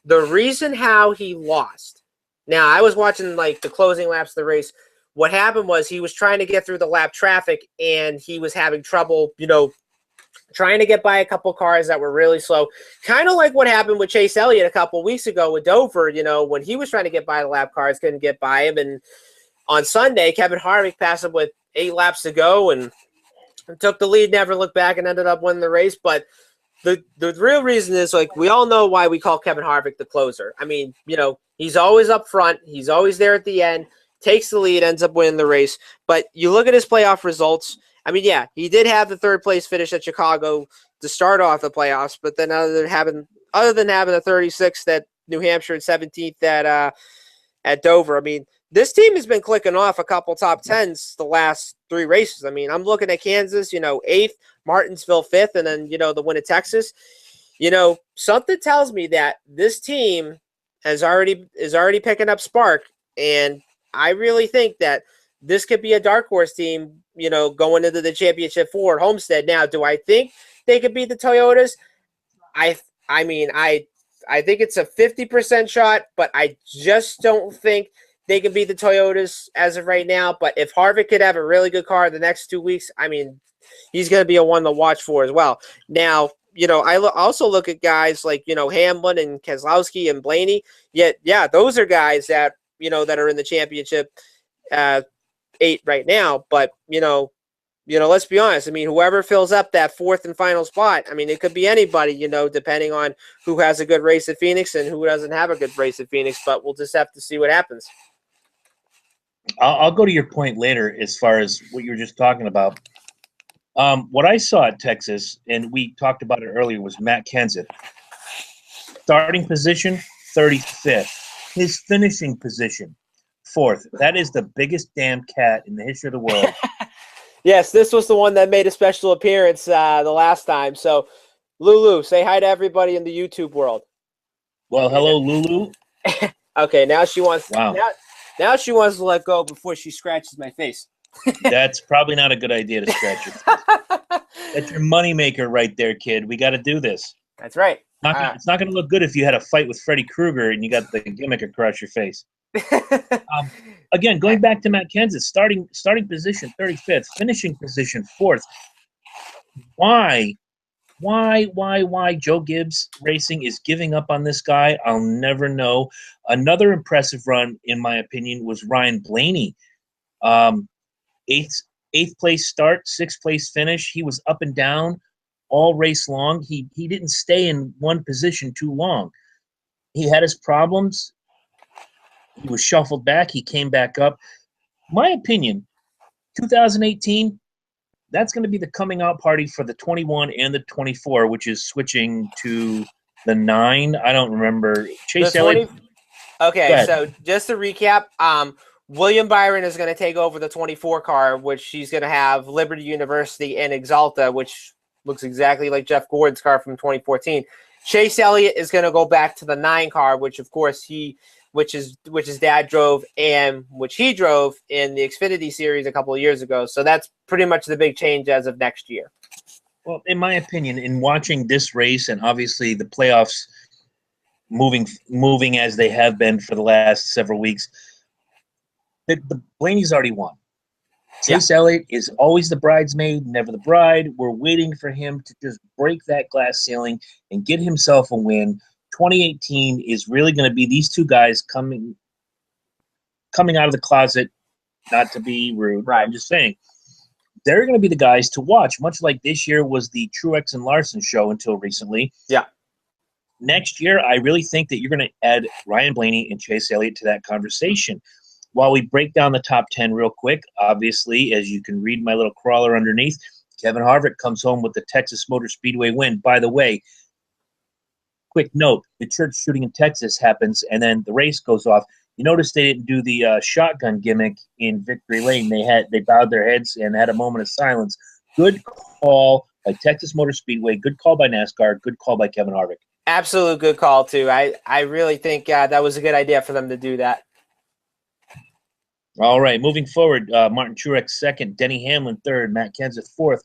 The reason how he lost. Now, I was watching the closing laps of the race. What happened was he was trying to get through the lap traffic, and he was having trouble, trying to get by a couple cars that were really slow. Kind of like what happened with Chase Elliott a couple weeks ago with Dover, when he was trying to get by the lap cars, couldn't get by him. And on Sunday, Kevin Harvick passed him with 8 laps to go and took the lead, never looked back, and ended up winning the race. But the real reason is, we all know why we call Kevin Harvick the closer. I mean, he's always up front. He's always there at the end. Takes the lead, ends up winning the race. But you look at his playoff results. I mean, yeah, he did have the 3rd place finish at Chicago to start off the playoffs, but then other than having a 36 that, New Hampshire, and 17th at Dover. I mean, this team has been clicking off a couple top 10s the last 3 races. I mean, I'm looking at Kansas, 8th, Martinsville 5th, and then, the win at Texas. Something tells me that this team is already picking up spark, and I really think that this could be a dark horse team, going into the championship for Homestead. Now, do I think they could beat the Toyotas? I mean, I think it's a 50% shot, but I just don't think they can beat the Toyotas as of right now. But if Harvick could have a really good car the next 2 weeks, I mean, he's going to be a one to watch for as well. Now, I also look at guys like, Hamlin and Keselowski and Blaney. Yet, yeah, those are guys that, that are in the championship 8 right now. But, let's be honest. I mean, whoever fills up that 4th and final spot, I mean, it could be anybody, depending on who has a good race at Phoenix and who doesn't have a good race at Phoenix. But we'll just have to see what happens. I'll go to your point later as far as what you were just talking about. What I saw at Texas, and we talked about it earlier, was Matt Kenseth. Starting position, 35th. His finishing position, 4th. That is the biggest damn cat in the history of the world. Yes, this was the one that made a special appearance the last time. So, Lulu, say hi to everybody in the YouTube world. Well, hello, Lulu. Okay, now she wants. Wow. Now she wants to let go before she scratches my face. That's probably not a good idea to scratch your face. That's your moneymaker right there, kid. We got to do this. That's right. It's not going to look good if you had a fight with Freddy Krueger and you got the gimmick across your face. Again, going back to Matt Kenseth, starting position 35th, finishing position 4th. Why Joe Gibbs Racing is giving up on this guy? I'll never know. Another impressive run, in my opinion, was Ryan Blaney. Eighth place start, 6th place finish. He was up and down all race long. He didn't stay in one position too long. He had his problems. He was shuffled back. He came back up. My opinion, 2018, that's going to be the coming out party for the 21 and the 24, which is switching to the 9. I don't remember. Chase Elliott. Okay, so just to recap, William Byron is going to take over the 24 car, which she's going to have Liberty University and Exalta, which looks exactly like Jeff Gordon's car from 2014. Chase Elliott is going to go back to the 9 car, which of course which his dad drove and which he drove in the Xfinity Series a couple of years ago. So that's pretty much the big change as of next year. Well, in my opinion, in watching this race and obviously the playoffs moving as they have been for the last several weeks, the Blaney's already won. Chase Elliott is always the bridesmaid, never the bride. We're waiting for him to just break that glass ceiling and get himself a win. 2018 is really going to be these two guys coming out of the closet, not to be rude. Right. I'm just saying. They're going to be the guys to watch, much like this year was the Truex and Larson show until recently. Yeah. Next year, I really think that you're going to add Ryan Blaney and Chase Elliott to that conversation. While we break down the top 10 real quick, obviously, as you can read my little crawler underneath, Kevin Harvick comes home with the Texas Motor Speedway win. By the way, quick note, the church shooting in Texas happens, and then the race goes off. You notice they didn't do the shotgun gimmick in Victory Lane. They bowed their heads and had a moment of silence. Good call by Texas Motor Speedway. Good call by NASCAR. Good call by Kevin Harvick. Absolute good call, too. I really think that was a good idea for them to do that. All right, moving forward, Martin Truex 2nd, Denny Hamlin 3rd, Matt Kenseth 4th,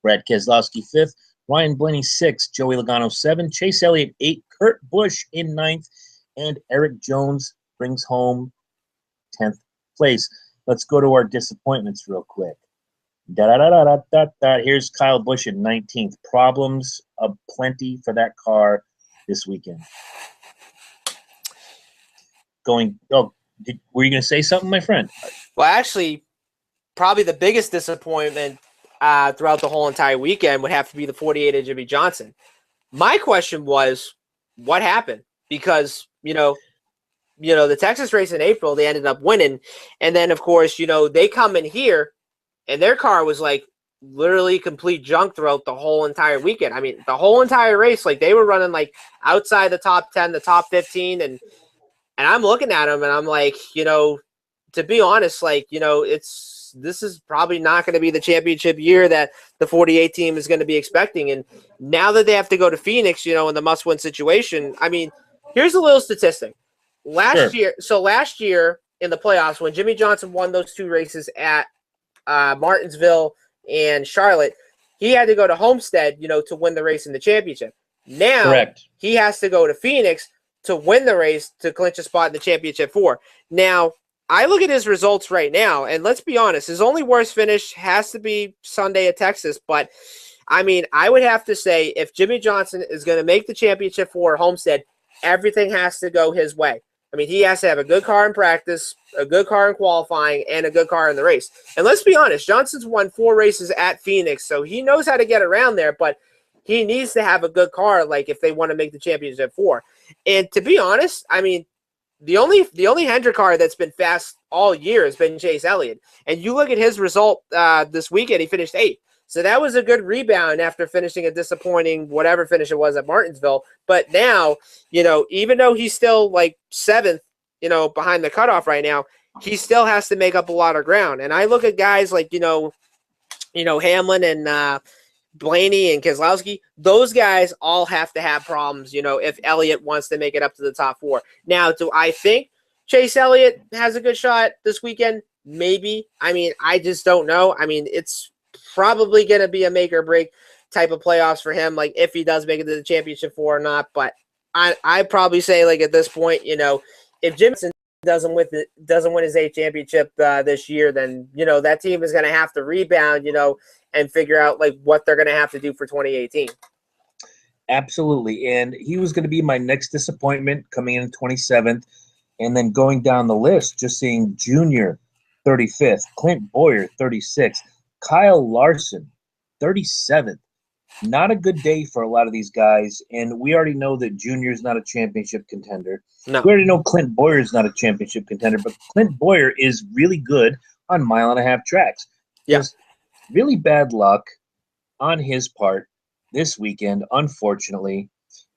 Brad Keselowski 5th, Ryan Blaney 6th, Joey Logano 7th, Chase Elliott 8th, Kurt Busch in 9th, and Eric Jones brings home 10th place. Let's go to our disappointments real quick. Here's Kyle Busch in 19th. Problems aplenty for that car this weekend. Were you going to say something, my friend? Well, actually, probably the biggest disappointment throughout the whole entire weekend would have to be the 48 of Jimmy Johnson. My question was, what happened? Because, the Texas race in April, they ended up winning. And then, of course, they come in here, and their car was like literally complete junk throughout the whole entire weekend. I mean, the whole entire race, like they were running like outside the top 10, the top 15, and I'm looking at them and I'm like, to be honest, like, this is probably not going to be the championship year that the 48 team is going to be expecting. And now that they have to go to Phoenix, in the must-win situation, I mean, here's a little statistic. Last year in the playoffs, when Jimmy Johnson won those two races at Martinsville and Charlotte, he had to go to Homestead, to win the race in the championship. Now he has to go to Phoenix to win the race to clinch a spot in the championship 4. Now, I look at his results right now, and let's be honest, his only worst finish has to be Sunday at Texas. But, I mean, I would have to say if Jimmy Johnson is going to make the championship 4 at Homestead, everything has to go his way. I mean, he has to have a good car in practice, a good car in qualifying, and a good car in the race. And let's be honest, Johnson's won 4 races at Phoenix, so he knows how to get around there, but he needs to have a good car, like if they want to make the championship 4. And to be honest, I mean, the only Hendrick car that's been fast all year has been Chase Elliott. And you look at his result this weekend, he finished 8th. So that was a good rebound after finishing a disappointing whatever finish it was at Martinsville. But now, even though he's still like 7th, behind the cutoff right now, he still has to make up a lot of ground. And I look at guys like, Hamlin and Blaney and Keselowski, those guys all have to have problems, if Elliott wants to make it up to the top 4. Now, do I think Chase Elliott has a good shot this weekend? Maybe. I mean, I just don't know. I mean, it's probably going to be a make or break type of playoffs for him, like if he does make it to the championship 4 or not. But I'd probably say, like, at this point, if Jimson doesn't win his 8th championship this year, then, that team is going to have to rebound, and figure out like what they're going to have to do for 2018. Absolutely. And he was going to be my next disappointment coming in 27th. And then going down the list, just seeing Junior 35th, Clint Boyer 36th, Kyle Larson 37th. Not a good day for a lot of these guys. And we already know that Junior's not a championship contender. No. We already know Clint Boyer's not a championship contender, but Clint Boyer is really good on 1.5-mile tracks. Yes. Really bad luck on his part this weekend, unfortunately.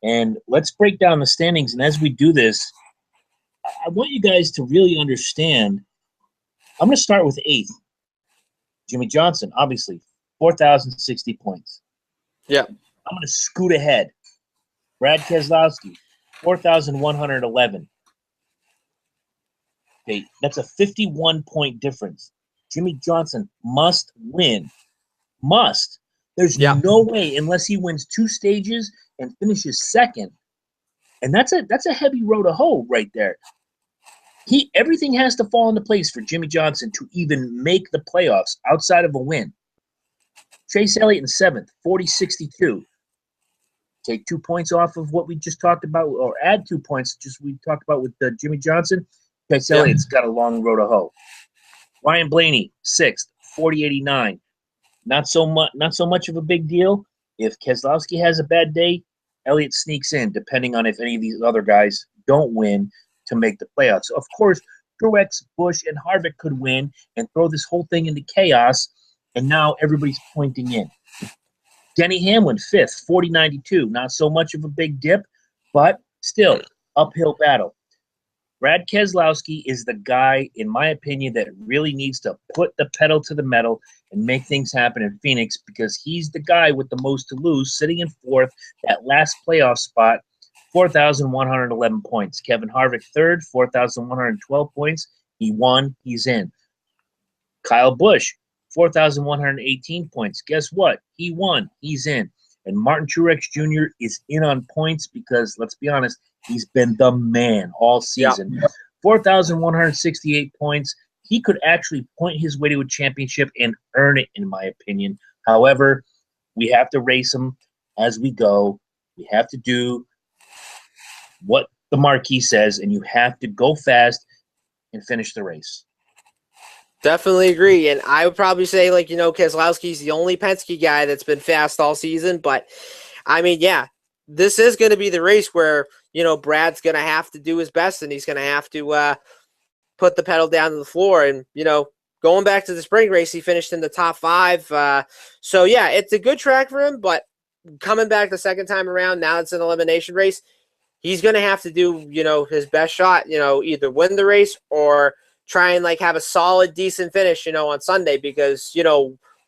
And let's break down the standings. And as we do this, I want you guys to really understand. I'm going to start with 8th. Jimmy Johnson, obviously, 4,060 points. Yeah. I'm going to scoot ahead. Brad Keselowski, 4,111. Okay, that's a 51-point difference. Jimmy Johnson must win. Must. There's no way unless he wins 2 stages and finishes 2nd. And that's a heavy road to hoe right there. Everything has to fall into place for Jimmy Johnson to even make the playoffs outside of a win. Chase Elliott in 7th, 40-62. Take 2 points off of what we just talked about, or add 2 points, just we talked about with Jimmy Johnson. Chase Elliott's got a long road to hoe. Ryan Blaney, 6th, 40-89. Not so much of a big deal. If Keselowski has a bad day, Elliott sneaks in, depending on if any of these other guys don't win to make the playoffs. Of course, Truex, Busch, and Harvick could win and throw this whole thing into chaos, and now everybody's pointing in. Denny Hamlin, 5th, 40-92. Not so much of a big dip, but still, uphill battle. Brad Keselowski is the guy, in my opinion, that really needs to put the pedal to the metal and make things happen in Phoenix, because he's the guy with the most to lose, sitting in 4th, that last playoff spot, 4,111 points. Kevin Harvick 3rd, 4,112 points. He won. He's in. Kyle Busch, 4,118 points. Guess what? He won. He's in. And Martin Truex Jr. is in on points because, let's be honest, he's been the man all season. 4,168 points. He could actually point his way to a championship and earn it, in my opinion. However, we have to race him as we go. We have to do what the marquee says, and you have to go fast and finish the race. Definitely agree. And I would probably say, like, Keselowski's the only Penske guy that's been fast all season. But, I mean, yeah, this is going to be the race where, Brad's going to have to do his best, and he's going to have to put the pedal down to the floor. And, going back to the spring race, he finished in the top 5. So, yeah, it's a good track for him, but coming back the second time around, now it's an elimination race, he's going to have to do, his best shot, either win the race or try and, have a solid, decent finish, on Sunday because,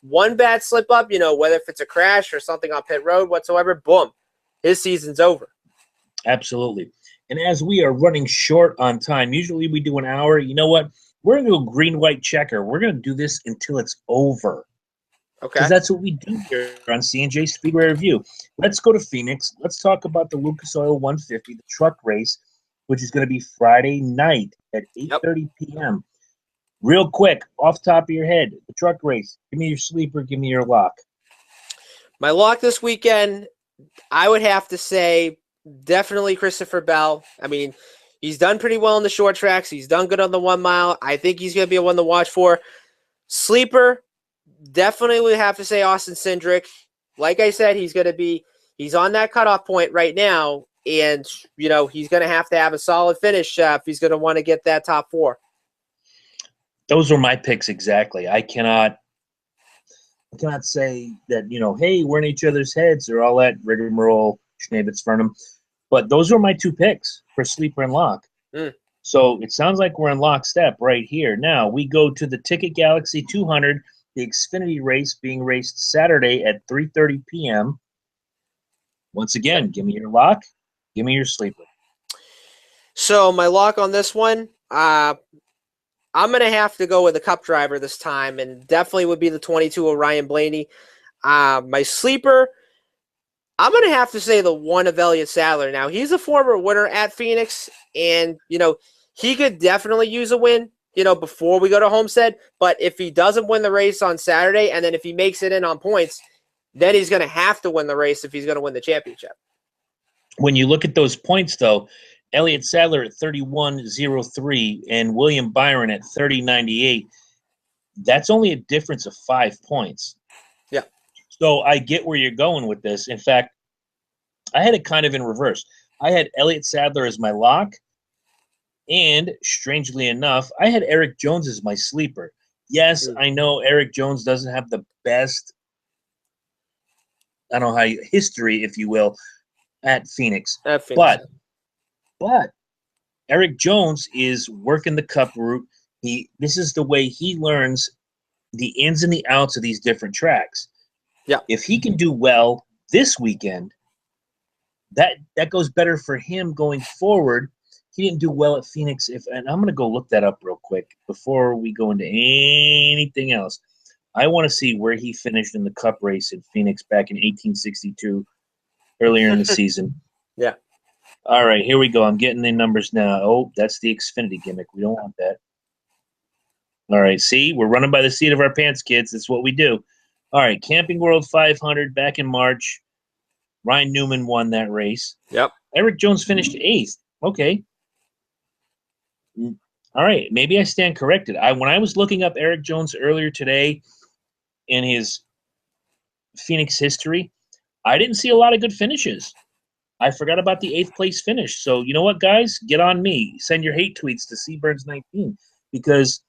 one bad slip up, whether if it's a crash or something on pit road whatsoever, boom, his season's over. Absolutely. And as we are running short on time, usually we do an hour. You know what? We're going to go green-white checker. We're going to do this until it's over. Okay. Because that's what we do here on C&J Speedway Review. Let's go to Phoenix. Let's talk about the Lucas Oil 150, the truck race, which is going to be Friday night at 8:30 p.m. Real quick, off the top of your head, the truck race. Give me your sleeper. Give me your lock. My lock this weekend, I would have to say definitely Christopher Bell. I mean, he's done pretty well in the short tracks. He's done good on the 1 mile. I think he's going to be a one to watch for. Sleeper, definitely would have to say Austin Cindric. Like I said, he's on that cutoff point right now, and, he's going to have a solid finish if he's going to want to get that top 4. Those are my picks exactly. I cannot say that, hey, we're in each other's heads or all that rigmarole, Schnabitz, Fernum. But those are my 2 picks for sleeper and lock. So it sounds like we're in lockstep right here. Now we go to the Ticket Galaxy 200, the Xfinity race being raced Saturday at 3:30 p.m. Once again, give me your lock, give me your sleeper. So my lock on this one, I'm going to have to go with a Cup driver this time, and definitely would be the 22 of Ryan Blaney. My sleeper, I'm going to have to say the 1 of Elliott Sadler. Now, he's a former winner at Phoenix, and, he could definitely use a win, before we go to Homestead. But if he doesn't win the race on Saturday, and then if he makes it in on points, then he's going to have to win the race if he's going to win the championship. When you look at those points, though, Elliott Sadler at 31.03 and William Byron at 30.98, that's only a difference of 5 points. Yeah. So I get where you're going with this. In fact, I had it kind of in reverse. I had Elliott Sadler as my lock, and strangely enough, I had Eric Jones as my sleeper. Yes, I know Eric Jones doesn't have the best, I don't know how history, if you will, at Phoenix. But Eric Jones is working the Cup route. This is the way he learns the ins and the outs of these different tracks. Yeah. If he can do well this weekend, that goes better for him going forward. He didn't do well at Phoenix. And I'm going to go look that up real quick before we go into anything else. I want to see where he finished in the Cup race in Phoenix back in 1862, earlier in the season. Yeah. All right, here we go. I'm getting the numbers now. Oh, that's the Xfinity gimmick. We don't want that. All right, see? We're running by the seat of our pants, kids. That's what we do. All right, Camping World 500 back in March. Ryan Newman won that race. Yep. Eric Jones finished 8th. Okay. All right, maybe I stand corrected. When I was looking up Eric Jones earlier today in his Phoenix history, I didn't see a lot of good finishes. I forgot about the 8th place finish. So you know what, guys? Get on me. Send your hate tweets to Seaburns19 because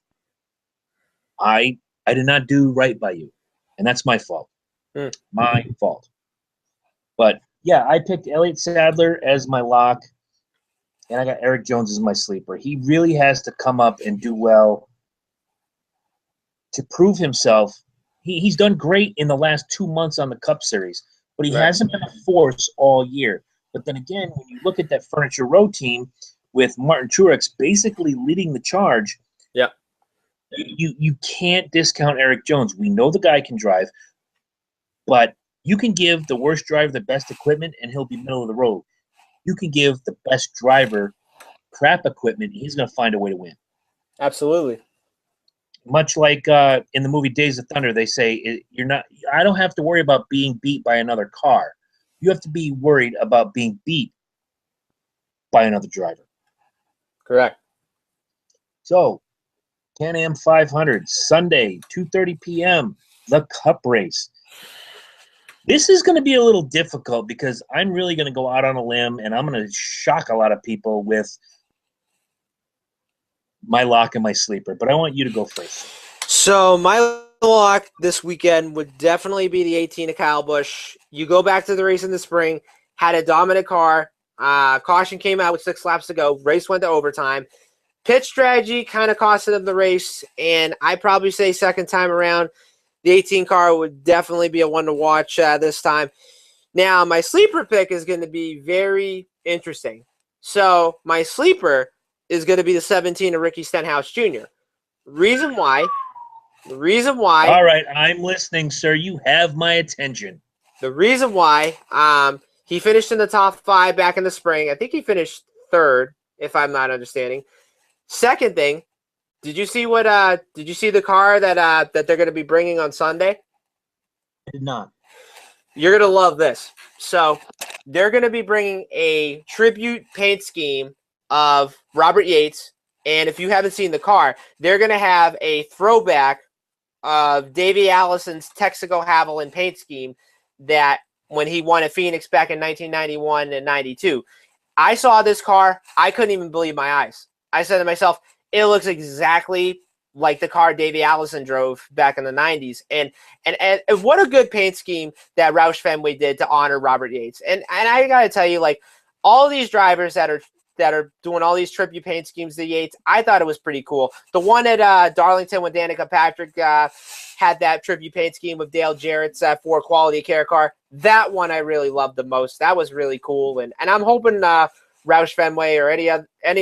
I did not do right by you, and that's my fault. My fault. But yeah, I picked Elliott Sadler as my lock, and I got Eric Jones as my sleeper. He really has to come up and do well to prove himself. He's done great in the last 2 months on the Cup Series, but he hasn't been a force all year. But then again, when you look at that Furniture Row team with Martin Truex basically leading the charge, you can't discount Eric Jones. We know the guy can drive, but you can give the worst driver the best equipment, and he'll be middle of the road. You can give the best driver crap equipment, and he's going to find a way to win. Absolutely. Much like in the movie Days of Thunder, they say I don't have to worry about being beat by another car. You have to be worried about being beat by another driver. Correct. So, Can-Am 500, Sunday, 2:30 p.m., the Cup race. This is going to be a little difficult because I'm really going to go out on a limb, and I'm going to shock a lot of people with my lock and my sleeper. But I want you to go first. So my lock this weekend would definitely be the 18 of Kyle Busch. You go back to the race in the spring, had a dominant car. Caution came out with 6 laps to go. Race went to overtime. Pit strategy kind of costed him the race, and I probably say second time around, the 18 car would definitely be a one to watch this time. Now, my sleeper pick is going to be very interesting. So my sleeper is going to be the 17 of Ricky Stenhouse Jr. Reason why All right, I'm listening, sir. You have my attention. The reason why he finished in the top 5 back in the spring. I think he finished 3rd, if I'm not understanding. Second thing, did you see the car that they're going to be bringing on Sunday? I did not. You're going to love this. So they're going to be bringing a tribute paint scheme of Robert Yates. And if you haven't seen the car, they're going to have a throwback of Davey Allison's Texaco Haviland paint scheme that when he won at Phoenix back in 1991 and 92. I saw this car. I couldn't even believe my eyes. I said to myself, it looks exactly like the car Davey Allison drove back in the 90s. And what a good paint scheme that Roush Fenway did to honor Robert Yates. And I got to tell you, like, all these drivers that are doing all these tribute paint schemes to Yates, I thought it was pretty cool. The one at Darlington when Danica Patrick had that tribute paint scheme with Dale Jarrett's Ford Quality Care car, that one I really loved the most. That was really cool. And I'm hoping Roush Fenway or any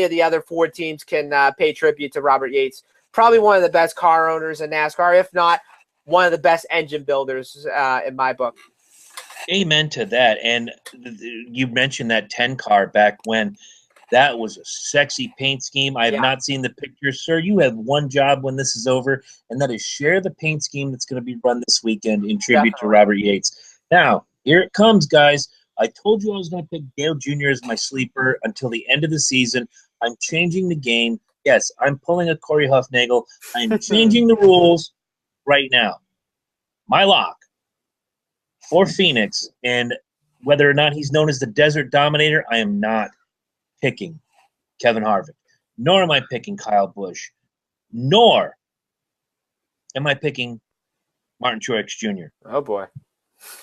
of the other Ford teams can pay tribute to Robert Yates. Probably one of the best car owners in NASCAR, if not one of the best engine builders in my book. Amen to that. And you mentioned that 10 car back when. That was a sexy paint scheme. I have not seen the pictures. Sir, you have one job when this is over, and that is share the paint scheme that's going to be run this weekend in tribute to Robert Yates. Now, here it comes, guys. I told you I was going to pick Dale Jr. as my sleeper until the end of the season. I'm changing the game. Yes, I'm pulling a Corey Huffnagel. I'm changing the rules right now. My lock for Phoenix, and whether or not he's known as the Desert Dominator, I am not picking Kevin Harvick, nor am I picking Kyle Busch, nor am I picking Martin Truex Jr. Oh, boy.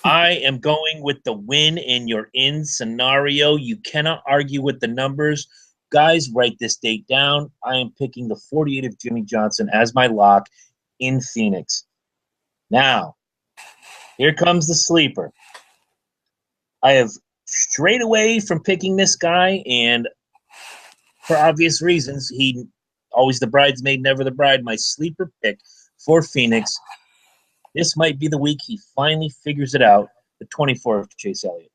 I am going with the win in your in scenario. You cannot argue with the numbers. Guys, write this date down. I am picking the 48 of Jimmy Johnson as my lock in Phoenix. Now, here comes the sleeper. I have strayed away from picking this guy, and for obvious reasons, he always the bridesmaid, never the bride. My sleeper pick for Phoenix. This might be the week he finally figures it out. The 24 of Chase Elliott.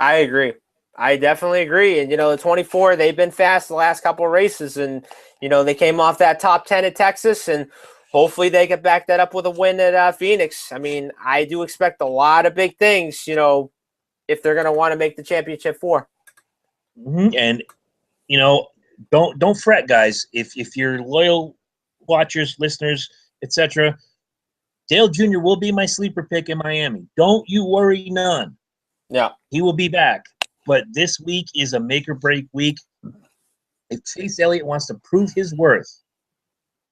I agree. I definitely agree. And, the 24, they've been fast the last couple of races. And, they came off that top 10 at Texas, and hopefully they can back that up with a win at Phoenix. I mean, I do expect a lot of big things, if they're going to want to make the championship 4. Mm-hmm. And, don't fret, guys. If you're loyal watchers, listeners, etc., Dale Jr. will be my sleeper pick in Miami. Don't you worry none. Yeah. He will be back. But this week is a make-or-break week. If Chase Elliott wants to prove his worth,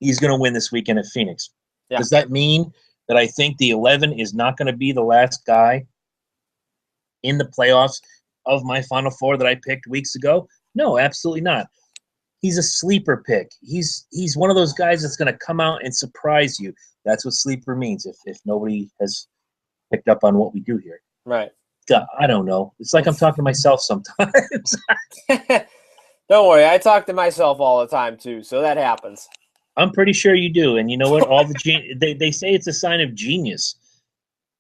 he's going to win this weekend at Phoenix. Yeah. Does that mean that I think the 11 is not going to be the last guy in the playoffs of my Final Four that I picked weeks ago? No, absolutely not. He's a sleeper pick. He's one of those guys that's going to come out and surprise you. That's what sleeper means, if nobody has picked up on what we do here. Right. God, I don't know. It's like I'm talking to myself sometimes. Don't worry. I talk to myself all the time, too, so that happens. I'm pretty sure you do. And you know what? All the they say it's a sign of genius.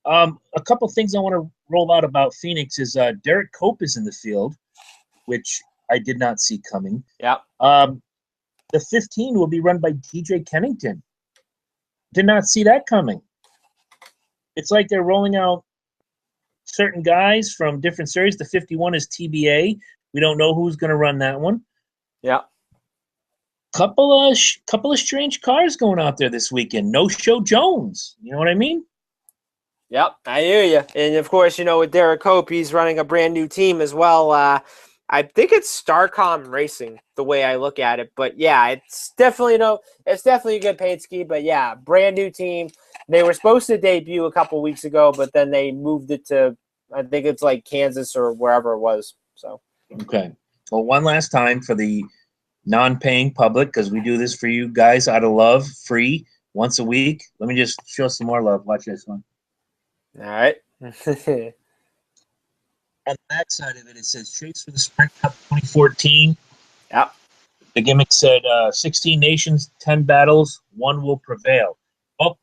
A couple things I want to roll out about Phoenix is Derek Cope is in the field, which I did not see coming. Yeah. The 15 will be run by DJ Kennington. Did not see that coming. It's like they're rolling out certain guys from different series. The 51 is TBA. We don't know who's going to run that one. Yeah. Couple of strange cars going out there this weekend. No Show Jones. You know what I mean? Yep, I hear you. And, of course, with Derek Cope, he's running a brand-new team as well. I think it's Starcom Racing, the way I look at it. But yeah, it's definitely a good paint scheme. But yeah, brand new team. They were supposed to debut a couple weeks ago, but then they moved it to, I think it's like Kansas or wherever it was. So Okay. Well, one last time for the non-paying public, because we do this for you guys out of love, free, once a week. Let me just show some more love. Watch this one. all right. On the back side of it, it says Chase for the Sprint Cup 2014. Yep. The gimmick said 16 nations, 10 battles, one will prevail. Oh,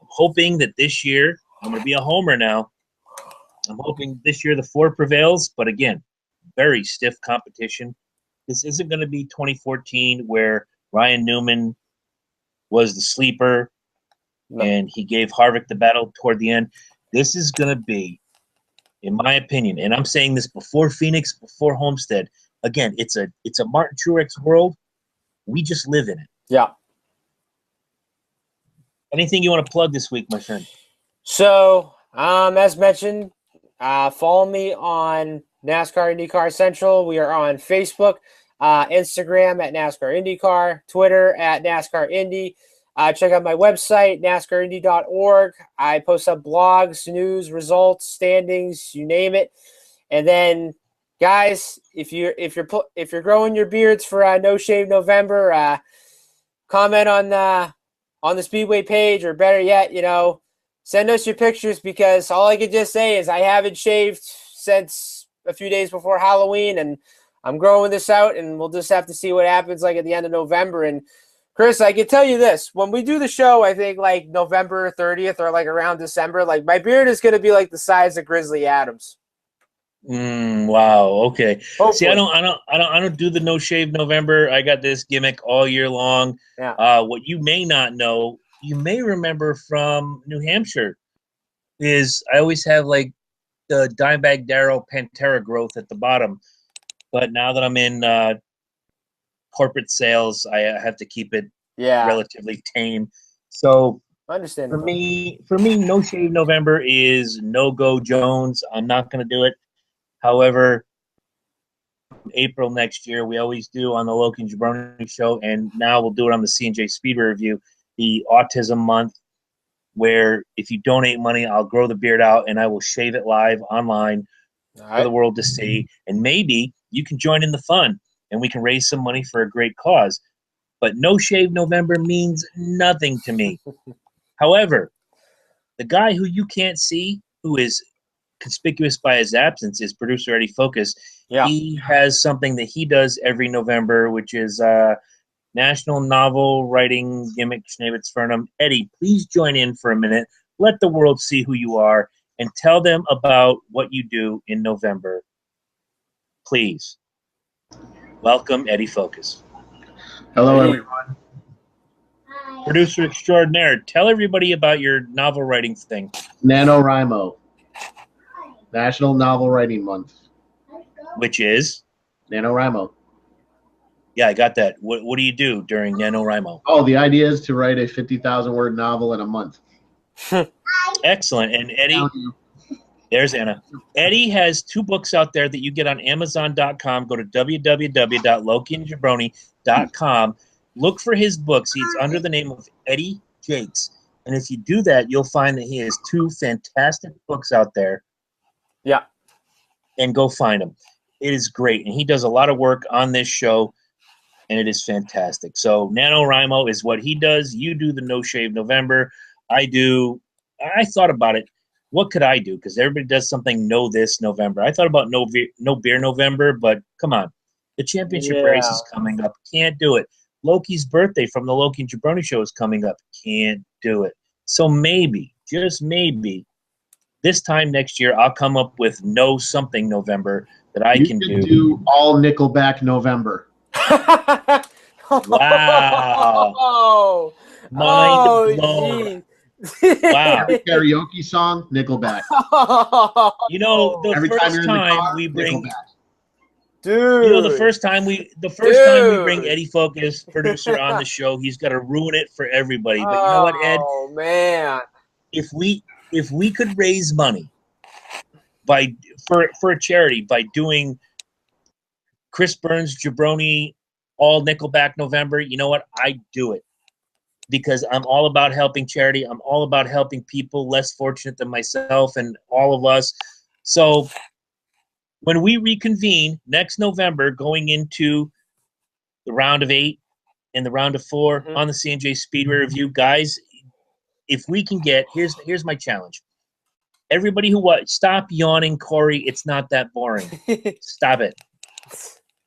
I'm hoping that this year, I'm going to be a homer now. I'm hoping this year the 4 prevails, but again, very stiff competition. This isn't going to be 2014 where Ryan Newman was the sleeper and he gave Harvick the battle toward the end. This is going to be, in my opinion, and I'm saying this before Phoenix, before Homestead. Again, it's a Martin Truex world. We just live in it. Yeah. Anything you want to plug this week, my friend? So, as mentioned, follow me on NASCAR IndyCar Central. We are on Facebook, Instagram at NASCAR IndyCar, Twitter at NASCAR Indy. Check out my website, NASCARindy.org. I post up blogs, news, results, standings, you name it. And then, guys, if you're growing your beards for No Shave November, comment on the Speedway page, or better yet, send us your pictures, because all I can just say is I haven't shaved since a few days before Halloween, and I'm growing this out, and we'll just have to see what happens like at the end of November. And Chris, I can tell you this, when we do the show, I think like November 30th or like around December, like my beard is going to be like the size of Grizzly Adams. Wow. Okay. Hopefully. See, I don't do the no shave November. I got this gimmick all year long. Yeah. What you may not know, you may remember from New Hampshire, is I always have like the Dimebag Darrow Pantera growth at the bottom, but now that I'm in corporate sales, I have to keep it relatively tame. So understandable. For me, no shave November is no go Jones. I'm not going to do it. However, April next year, we always do on the Loki and Jabroni show, and now we'll do it on the C&J Speedway Review, the Autism Month, where if you donate money, I'll grow the beard out and I will shave it live online for the world to see. And maybe you can join in the fun and we can raise some money for a great cause. But no shave November means nothing to me. However, the guy who you can't see, who is conspicuous by his absence, is producer Eddie Focus. Yeah. He has something that he does every November, which is National Novel Writing Gimmick Schneebitz-Fernum. Eddie, please join in for a minute. Let the world see who you are and tell them about what you do in November. Please. Welcome, Eddie Focus. Hello, everyone. Hi. Producer extraordinaire, tell everybody about your novel writing thing. NaNoWriMo, National Novel Writing Month. Which is? NaNoWriMo. Yeah, I got that. What do you do during NaNoWriMo? Oh, the idea is to write a 50,000-word novel in a month. Excellent. And Eddie, there's Anna. Eddie has 2 books out there that you get on Amazon.com. Go to www.lokiandjabroni.com. Look for his books. He's under the name of Eddie Jakes. And if you do that, you'll find that he has 2 fantastic books out there. Yeah. And go find them. It is great. And he does a lot of work on this show, and it is fantastic. So NaNoWriMo is what he does. You do the No Shave November. I thought about it. What could I do? Because everybody does something no this November. I thought about no beer November, but come on. The championship race is coming up. Can't do it. Loki's birthday from the Loki and Jabroni show is coming up. Can't do it. So maybe, just maybe, this time next year I'll come up with no something November that I can do. You can do all Nickelback November. Wow. Mind blown. Wow. Every karaoke song, Nickelback. You know, the Every first time car, we bring Nickelback. Dude. You know, the first time we bring Eddie Focus, producer, on the show, he's got to ruin it for everybody. But you know what, Ed? Oh man. If we could raise money for a charity by doing Chris Burns, Jabroni, all Nickelback November, you know what? I do it because I'm all about helping charity. I'm all about helping people less fortunate than myself and all of us. So when we reconvene next November, going into the round of 8 and the round of 4 on the C&J Speedway review, guys, if we can get, here's my challenge. Everybody who stop yawning, Corey. It's not that boring. Stop it.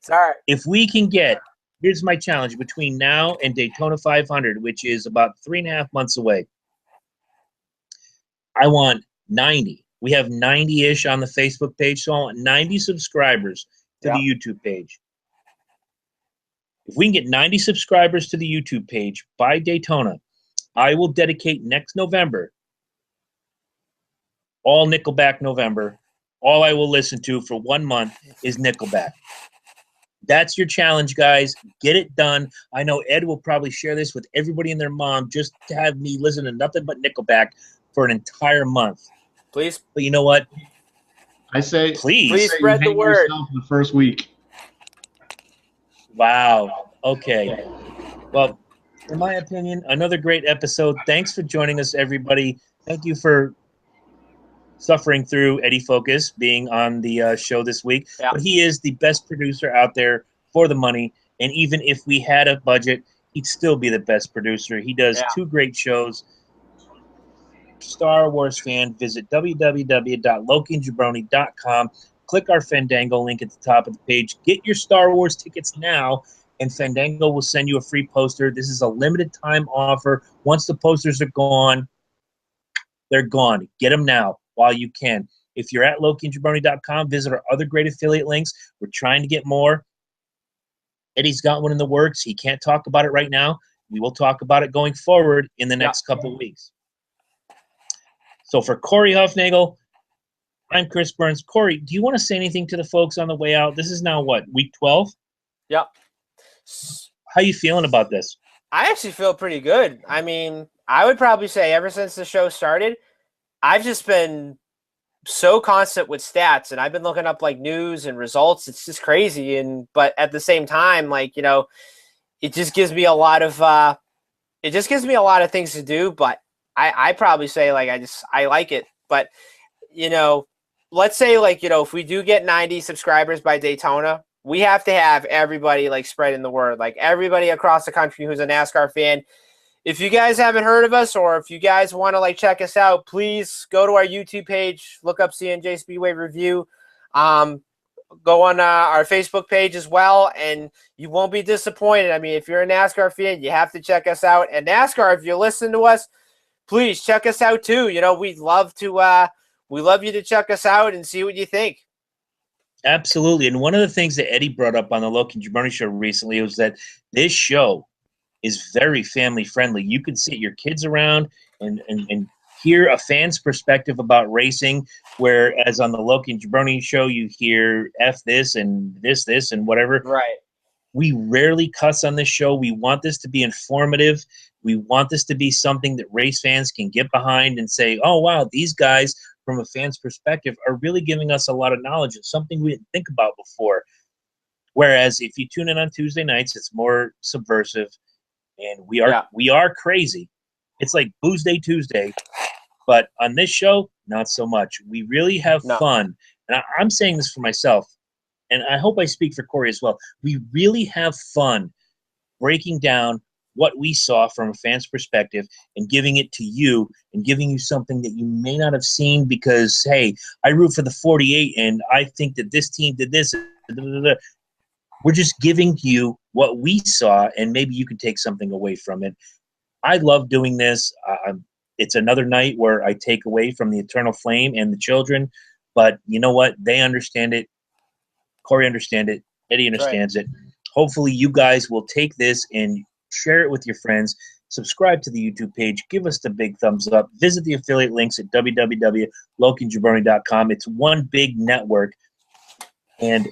Sorry. If we can get, here's my challenge between now and Daytona 500, which is about 3.5 months away. I want 90. We have 90-ish on the Facebook page, so I want 90 subscribers to the YouTube page. If we can get 90 subscribers to the YouTube page by Daytona, I will dedicate next November, all Nickelback November. All I will listen to for 1 month is Nickelback. That's your challenge, guys. Get it done. I know Ed will probably share this with everybody and their mom just to have me listen to nothing but Nickelback for an entire month. Please. But you know what? I say, please spread the word. Yourself in the first week. Wow. Okay. Well, in my opinion, another great episode. Thanks for joining us, everybody. Thank you for suffering through Eddie Focus being on the show this week. Yeah. But he is the best producer out there for the money. And even if we had a budget, he'd still be the best producer. He does 2 great shows. Star Wars fan, visit www.lokiandjabroni.com. Click our Fandango link at the top of the page. Get your Star Wars tickets now, and Fandango will send you a free poster. This is a limited time offer. Once the posters are gone, they're gone. Get them now while you can. If you're at lokiandjabroni.com, visit our other great affiliate links. We're trying to get more. Eddie's got one in the works. He can't talk about it right now. We will talk about it going forward in the next couple of weeks. So for Corey Huffnagel, I'm Chris Burns. Corey, do you want to say anything to the folks on the way out? This is now, what, week 12? Yep. How you feeling about this? I actually feel pretty good. I mean, I would probably say ever since the show started, I've just been so constant with stats, and I've been looking up like news and results. It's just crazy. But at the same time, like, you know, it just gives me a lot of things to do. But I probably say like I like it. But, you know, let's say like, you know, if we do get 90 subscribers by Daytona, we have to have everybody like spreading the word, like everybody across the country who's a NASCAR fan. If you guys haven't heard of us, or if you guys want to like check us out, please go to our YouTube page, look up C&J Speedway Review. Go on our Facebook page as well, and you won't be disappointed. I mean, if you're a NASCAR fan, you have to check us out. And NASCAR, if you're listening to us, please check us out too. You know, we'd love to. We love you to check us out and see what you think. Absolutely. And one of the things that Eddie brought up on the Loki and Jabroni show recently was that this show is very family friendly. You can sit your kids around and hear a fan's perspective about racing, whereas on the Loki and Jabroni show, you hear F this and this and whatever. Right. We rarely cuss on this show. We want this to be informative. We want this to be something that race fans can get behind and say, oh, wow, these guys, from a fan's perspective, are really giving us a lot of knowledge. It's something we didn't think about before. Whereas if you tune in on Tuesday nights, it's more subversive, and we are crazy. It's like Booze Day Tuesday, but on this show, not so much. We really have fun. And I'm saying this for myself, and I hope I speak for Corey as well. We really have fun breaking down what we saw from a fan's perspective and giving it to you and giving you something that you may not have seen because, hey, I root for the 48 and I think that this team did this. We're just giving you what we saw, and maybe you can take something away from it. I love doing this. It's another night where I take away from the Eternal Flame and the children, but you know what? They understand it. Corey understands it. Eddie understands it. Hopefully you guys will take this and share it with your friends. Subscribe to the YouTube page. Give us the big thumbs up. Visit the affiliate links at www.lokiandjabroni.com. It's one big network, and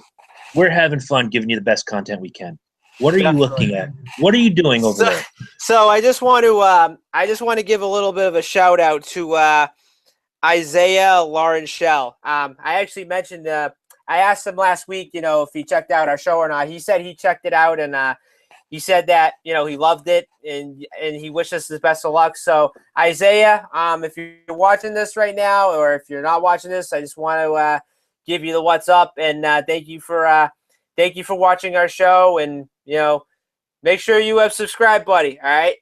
we're having fun giving you the best content we can. What are you looking at? What are you doing over there? So I just want to give a little bit of a shout out to Isaiah Laurenshell. I actually mentioned I asked him last week, you know, if he checked out our show or not. He said he checked it out, and he said that, you know, he loved it, and he wished us the best of luck. So Isaiah, if you're watching this right now, or if you're not watching this, I just want to give you the what's up, and thank you for watching our show, and you know, make sure you have subscribed, buddy. All right,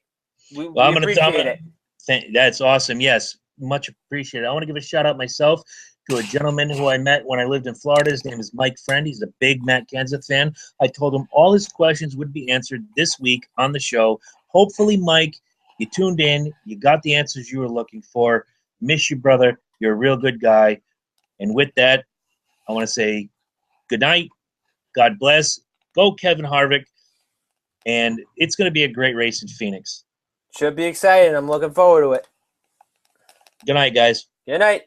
we appreciate it. That's awesome. Yes, much appreciated. I want to give a shout out myself to a gentleman who I met when I lived in Florida. His name is Mike Friend. He's a big Matt Kenseth fan. I told him all his questions would be answered this week on the show. Hopefully, Mike, you tuned in. You got the answers you were looking for. Miss you, brother. You're a real good guy. And with that, I want to say good night. God bless. Go Kevin Harvick. And it's going to be a great race in Phoenix. Should be exciting. I'm looking forward to it. Good night, guys. Good night.